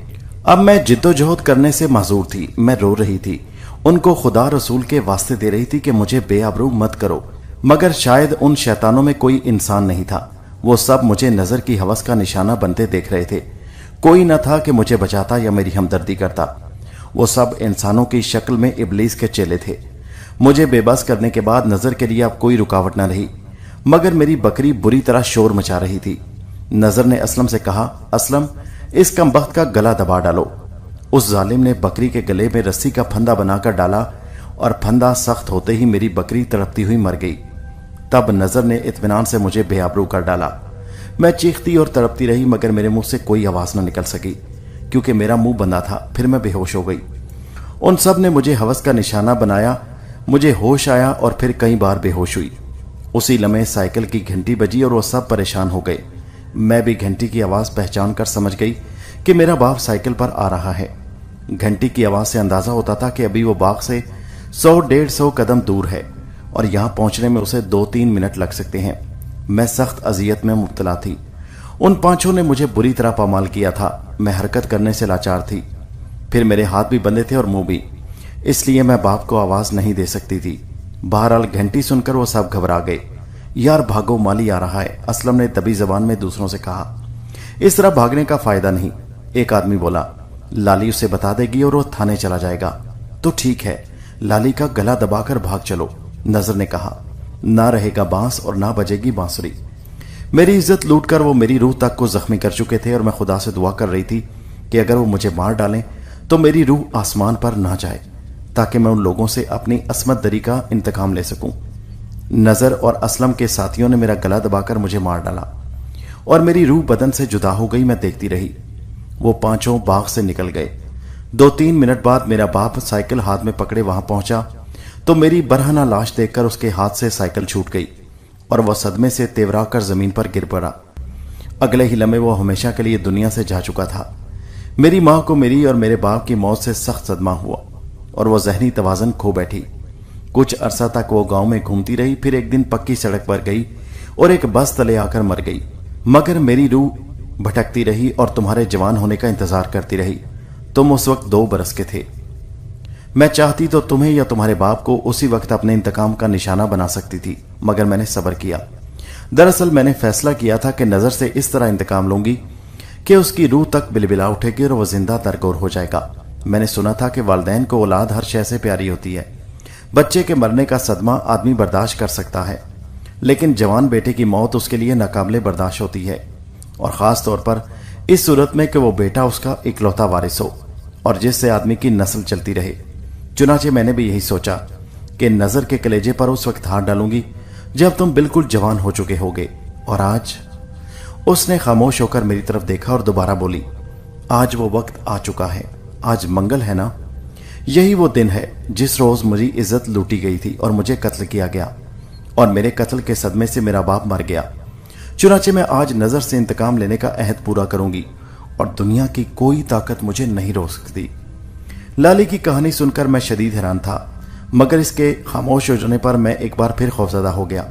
अब मैं जिद्दोजहद करने से माजूर थी। मैं रो रही थी, उनको खुदा रसूल के वास्ते दे रही थी कि मुझे बेआबरू मत करो, मगर शायद उन शैतानों में कोई इंसान नहीं था। वो सब मुझे नजर की हवस का निशाना बनते देख रहे थे। कोई न था कि मुझे बचाता या मेरी हमदर्दी करता। वो सब इंसानों की शक्ल में इबलीस के चेले थे। मुझे बेबस करने के बाद नजर के लिए अब कोई रुकावट न रही, मगर मेरी बकरी बुरी तरह शोर मचा रही थी। नजर ने असलम से कहा, असलम, इस कमबख्त का गला दबा डालो। उस जालिम ने बकरी के गले में रस्सी का फंदा बनाकर डाला और फंदा सख्त होते ही मेरी बकरी तड़पती हुई मर गई। तब नजर ने इत्मीनान से मुझे बेआबरू कर डाला। मैं चीखती और तड़पती रही, मगर मेरे मुंह से कोई आवाज न निकल सकी क्योंकि मेरा मुंह बंधा था। फिर मैं बेहोश हो गई। उन सब ने मुझे हवस का निशाना बनाया। मुझे होश आया और फिर कई बार बेहोश हुई। उसी लम्हे साइकिल की घंटी बजी और वो सब परेशान हो गए। मैं भी घंटी की आवाज पहचान कर समझ गई कि मेरा बाप साइकिल पर आ रहा है। घंटी की आवाज से अंदाजा होता था कि अभी वो बाग से 100-150 कदम दूर है और यहां पहुंचने में उसे 2-3 मिनट लग सकते हैं। मैं सख्त अजियत में मुब्तला थी। उन पांचों ने मुझे बुरी तरह पामाल किया था। मैं हरकत करने से लाचार थी। फिर मेरे हाथ भी बंधे थे और मुंह भी, इसलिए मैं बाप को आवाज नहीं दे सकती थी। बहरहाल घंटी सुनकर वो सब घबरा गए। यार भागो, माली आ रहा है, असलम ने दबी जबान में दूसरों से कहा। इस तरह भागने का फायदा नहीं, एक आदमी बोला। लाली उसे बता देगी और वो थाने चला जाएगा। तो ठीक है, लाली का गला दबाकर भाग चलो, नजर ने कहा। ना रहेगा बांस और ना बजेगी बांसुरी। मेरी इज्जत लूटकर वो मेरी रूह तक को जख्मी कर चुके थे और मैं खुदा से दुआ कर रही थी कि अगर वो मुझे मार डालें तो मेरी रूह आसमान पर ना जाए, ताकि मैं उन लोगों से अपनी असमत दरी का इंतकाम ले सकूं। नजर और असलम के साथियों ने मेरा गला दबाकर मुझे मार डाला और मेरी रूह बदन से जुदा हो गई। मैं देखती रही। वो पांचों बाग से निकल गए। 2-3 मिनट बाद मेरा बाप साइकिल हाथ में पकड़े वहां पहुंचा तो मेरी बरहना लाश देखकर उसके हाथ से साइकिल छूट गई और वह सदमे से तेवरा कर जमीन पर गिर पड़ा। अगले ही लम्हे वो हमेशा के लिए दुनिया से जा चुका था। मेरी मां को मेरी और मेरे बाप की मौत से सख्त सदमा हुआ और वो जहनी तवाजन खो बैठी। कुछ अरसा तक वो गांव में घूमती रही। फिर एक दिन पक्की सड़क पर गई और एक बस तले आकर मर गई। मगर मेरी रूह भटकती रही और तुम्हारे जवान होने का इंतजार करती रही। तुम उस वक्त 2 बरस के थे। मैं चाहती तो तुम्हें या तुम्हारे बाप को उसी वक्त अपने इंतकाम का निशाना बना सकती थी, मगर मैंने सब्र किया। दरअसल मैंने फैसला किया था कि नजर से इस तरह इंतकाम लूंगी कि उसकी रूह तक बिलबिला उठेगी और वह जिंदा दरगोर हो जाएगा। मैंने सुना था कि वालिदैन को औलाद हर शय से प्यारी होती है। बच्चे के मरने का सदमा आदमी बर्दाश्त कर सकता है, लेकिन जवान बेटे की मौत उसके लिए नाकाबिले बर्दाश्त होती है, और खास तौर पर इस सूरत में कि वो बेटा उसका इकलौता वारिस हो और जिससे आदमी की नस्ल चलती रहे। चुनाचे मैंने भी यही सोचा कि नजर के कलेजे पर उस वक्त हाथ डालूंगी जब तुम बिल्कुल जवान हो चुके होगे। और आज उसने खामोश होकर मेरी तरफ देखा और दोबारा बोली, आज वो वक्त आ चुका है। आज मंगल है ना? यही वो दिन है जिस रोज मेरी इज्जत लूटी गई थी और मुझे कत्ल किया गया, और मेरे कत्ल के सदमे से मेरा बाप मर गया। चुनाचे मैं आज नजर से इंतकाम लेने का अहद पूरा करूंगी और दुनिया की कोई ताकत मुझे नहीं रोक सकती। लाली की कहानी सुनकर मैं शदीद हैरान था, मगर इसके खामोश हो जाने पर मैं एक बार फिर खौफजदा हो गया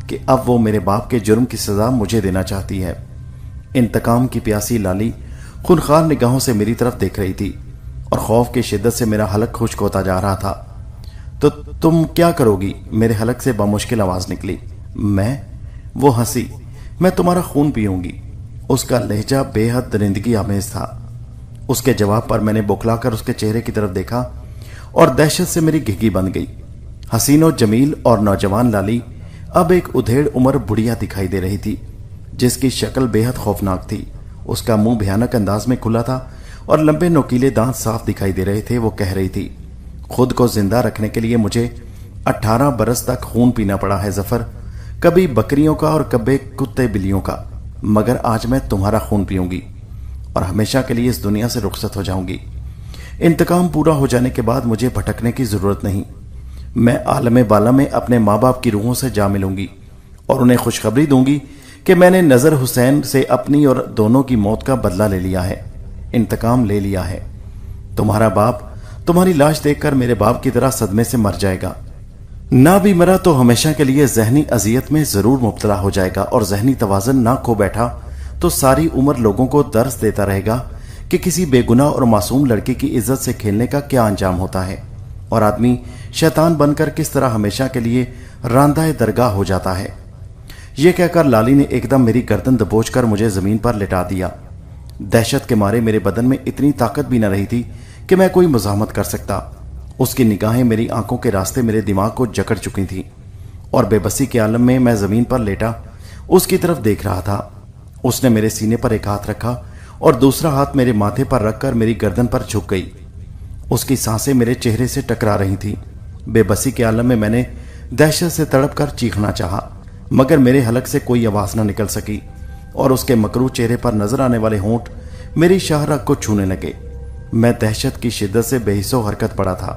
कि अब वो मेरे बाप के जुर्म की सजा मुझे देना चाहती है। इंतकाम की प्यासी लाली खूनखार निगाहों से मेरी तरफ देख रही थी और खौफ की शिद्दत से मेरा हलक खुश्क होता जा रहा था। तो तुम क्या करोगी? मेरे हलक से बामुश्किल आवाज निकली। मैं? वो हंसी। मैं तुम्हारा खून पीऊंगी। उसका लहजा बेहद दरिंदगी आमेज था। उसके जवाब पर मैंने बौखलाकर उसके चेहरे की तरफ देखा और दहशत से मेरी घिघी बंद गई। हसीनो जमील और नौजवान लाली अब एक उधेड़ उम्र बुढ़िया दिखाई दे रही थी, जिसकी शक्ल बेहद खौफनाक थी। उसका मुंह भयानक अंदाज में खुला था और लंबे नोकीले दांत साफ दिखाई दे रहे थे। वो कह रही थी, खुद को जिंदा रखने के लिए मुझे 18 बरस तक खून पीना पड़ा है जफर, कभी बकरियों का और कभी कुत्ते बिल्लियों का, मगर आज मैं तुम्हारा खून पीऊंगी और हमेशा के लिए इस दुनिया से रुखसत हो जाऊंगी। इंतकाम पूरा हो जाने के बाद मुझे भटकने की जरूरत नहीं। मैं आलम बाला में अपने माँ बाप की रूहों से जा मिलूंगी और उन्हें खुशखबरी दूंगी कि मैंने नजर हुसैन से अपनी और दोनों की मौत का बदला ले लिया है, इंतकाम ले लिया है। तुम्हारा बाप तुम्हारी लाश देखकर मेरे बाप की तरह सदमे से मर जाएगा, ना भी मरा तो हमेशा के लिए जहनी अजियत में जरूर मुब्तला हो जाएगा और जहनी तवाजन ना खो बैठा तो सारी उम्र लोगों को दर्स देता रहेगा कि किसी बेगुनाह और मासूम लड़के की इज्जत से खेलने का क्या अंजाम होता है और आदमी शैतान बनकर किस तरह हमेशा के लिए रांदा दरगाह हो जाता है। यह कहकर लाली ने एकदम मेरी गर्दन दबोचकर मुझे जमीन पर लिटा दिया। दहशत के मारे मेरे बदन में इतनी ताकत भी न रही थी कि मैं कोई मुजाहमत कर सकता। उसकी निगाहें मेरी आंखों के रास्ते मेरे दिमाग को जकड़ चुकी थी और बेबसी के आलम में मैं जमीन पर लेटा उसकी तरफ देख रहा था। उसने मेरे सीने पर एक हाथ रखा और दूसरा हाथ मेरे माथे पर रखकर मेरी गर्दन पर झुक गई। उसकी सांसें मेरे चेहरे से टकरा रही थी। बेबसी के आलम में मैंने दहशत से तड़प कर चीखना चाहा, मगर मेरे हलक से कोई आवाज न निकल सकी और उसके मकरू चेहरे पर नजर आने वाले होंठ मेरी शाहरग को छूने लगे। मैं दहशत की शिद्दत से बेहिस्सो हरकत पड़ा था।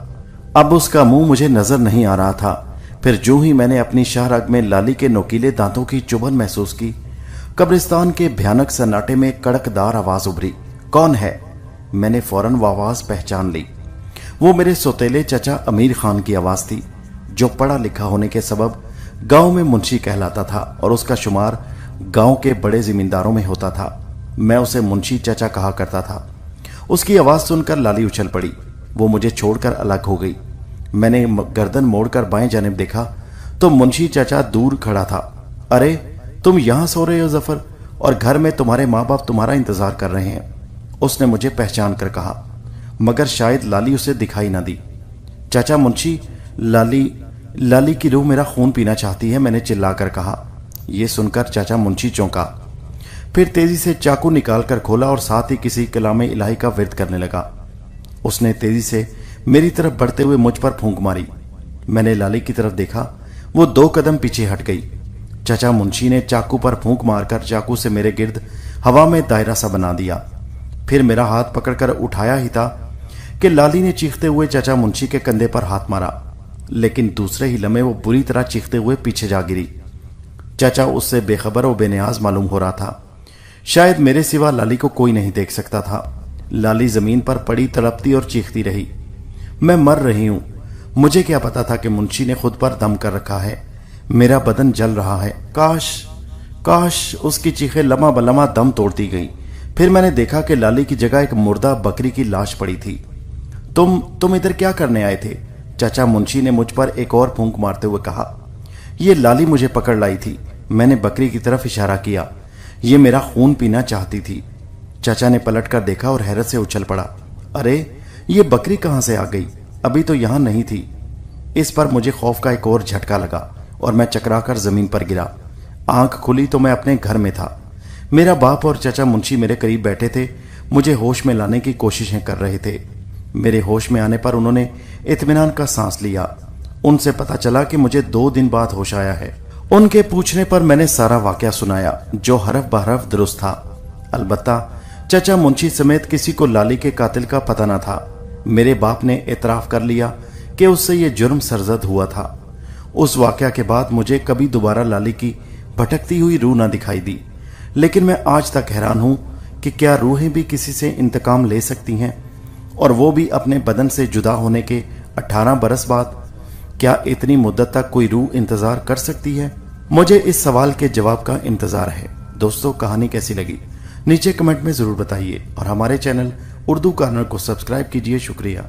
अब उसका मुंह मुझे नजर नहीं आ रहा था। फिर जो ही मैंने अपनी शाहरग में लाली के नोकीले दांतों की चुभन महसूस की, कब्रिस्तान के भयानक सन्नाटे में कड़कदार आवाज उभरी, कौन है? मैंने फौरन वो आवाज पहचान ली। वो मेरे सौतेले चचा अमीर खान की आवाज थी, जो पढ़ा लिखा होने के सबब गांव में मुंशी कहलाता था और उसका शुमार गांव के बड़े जिम्मेदारों में होता था। मैं उसे मुंशी चचा कहा करता था। उसकी आवाज सुनकर लाली उछल पड़ी। वो मुझे छोड़कर अलग हो गई। मैंने गर्दन मोड़कर बाएं जानिब देखा तो मुंशी चचा दूर खड़ा था। अरे तुम यहां सो रहे हो जफर, और घर में तुम्हारे माँ बाप तुम्हारा इंतजार कर रहे हैं, उसने मुझे पहचान कर कहा, मगर शायद लाली उसे दिखाई ना दी। चाचा मुंशी, लाली की रूह मेरा खून पीना चाहती है, मैंने चिल्लाकर कहा। यह सुनकर चाचा मुंशी चौंका, फिर तेजी से चाकू निकालकर खोला और साथ ही किसी कलामे इलाही का विर्द करने लगा। उसने तेजी से मेरी तरफ बढ़ते हुए मुझ पर फूंक मारी। मैंने लाली की तरफ देखा, वो 2 कदम पीछे हट गई। चाचा मुंशी ने चाकू पर फूंक मारकर चाकू से मेरे गिर्द हवा में दायरा सा बना दिया। फिर मेरा हाथ पकड़कर उठाया ही था कि लाली ने चीखते हुए चाचा मुंशी के कंधे पर हाथ मारा, लेकिन दूसरे ही लम्हे वो बुरी तरह चीखते हुए पीछे जा गिरी। चाचा उससे बेखबर और बेनियाज मालूम हो रहा था। शायद मेरे सिवा लाली को कोई नहीं देख सकता था। लाली जमीन पर पड़ी तड़पती और चीखती रही, मैं मर रही हूं। मुझे क्या पता था कि मुंशी ने खुद पर दम कर रखा है। मेरा बदन जल रहा है। काश उसकी चीखें लम्हा बलम्हा दम तोड़ती गई। फिर मैंने देखा कि लाली की जगह एक मुर्दा बकरी की लाश पड़ी थी। तुम इधर क्या करने आए थे? चाचा मुंशी ने मुझ पर एक और फूंक मारते हुए कहा। ये लाली मुझे पकड़ लाई थी। मैंने बकरी की तरफ इशारा किया। ये मेरा खून पीना चाहती थी। चाचा ने पलट कर देखा और हैरत से उछल पड़ा, अरे ये बकरी कहां से आ गई? अभी तो यहां नहीं थी। इस पर मुझे खौफ का एक और झटका लगा और मैं चकराकर जमीन पर गिरा। आंख खुली तो मैं अपने घर में था। मेरा बाप और चाचा मुंशी मेरे करीब बैठे थे, मुझे होश में लाने की कोशिशें कर रहे थे। मेरे होश में आने पर उन्होंने इत्मीनान का सांस लिया। उनसे पता चला कि मुझे 2 दिन बाद होश आया है। उनके पूछने पर मैंने सारा वाकया सुनाया, जो हरफ बहरफ दुरुस्त था। अलबत्ता चाचा मुंशी समेत किसी को लाली के कातिल का पता न था। मेरे बाप ने एतराफ कर लिया कि उससे यह जुर्म सरजद हुआ था। उस वाकया के बाद मुझे कभी दोबारा लाली की भटकती हुई रूह न दिखाई दी। लेकिन मैं आज तक हैरान हूं कि क्या रूहें भी किसी से इंतकाम ले सकती हैं, और वो भी अपने बदन से जुदा होने के 18 बरस बाद? क्या इतनी मुद्दत तक कोई रूह इंतजार कर सकती है? मुझे इस सवाल के जवाब का इंतजार है। दोस्तों, कहानी कैसी लगी नीचे कमेंट में जरूर बताइए और हमारे चैनल उर्दू कॉर्नर को सब्सक्राइब कीजिए। शुक्रिया।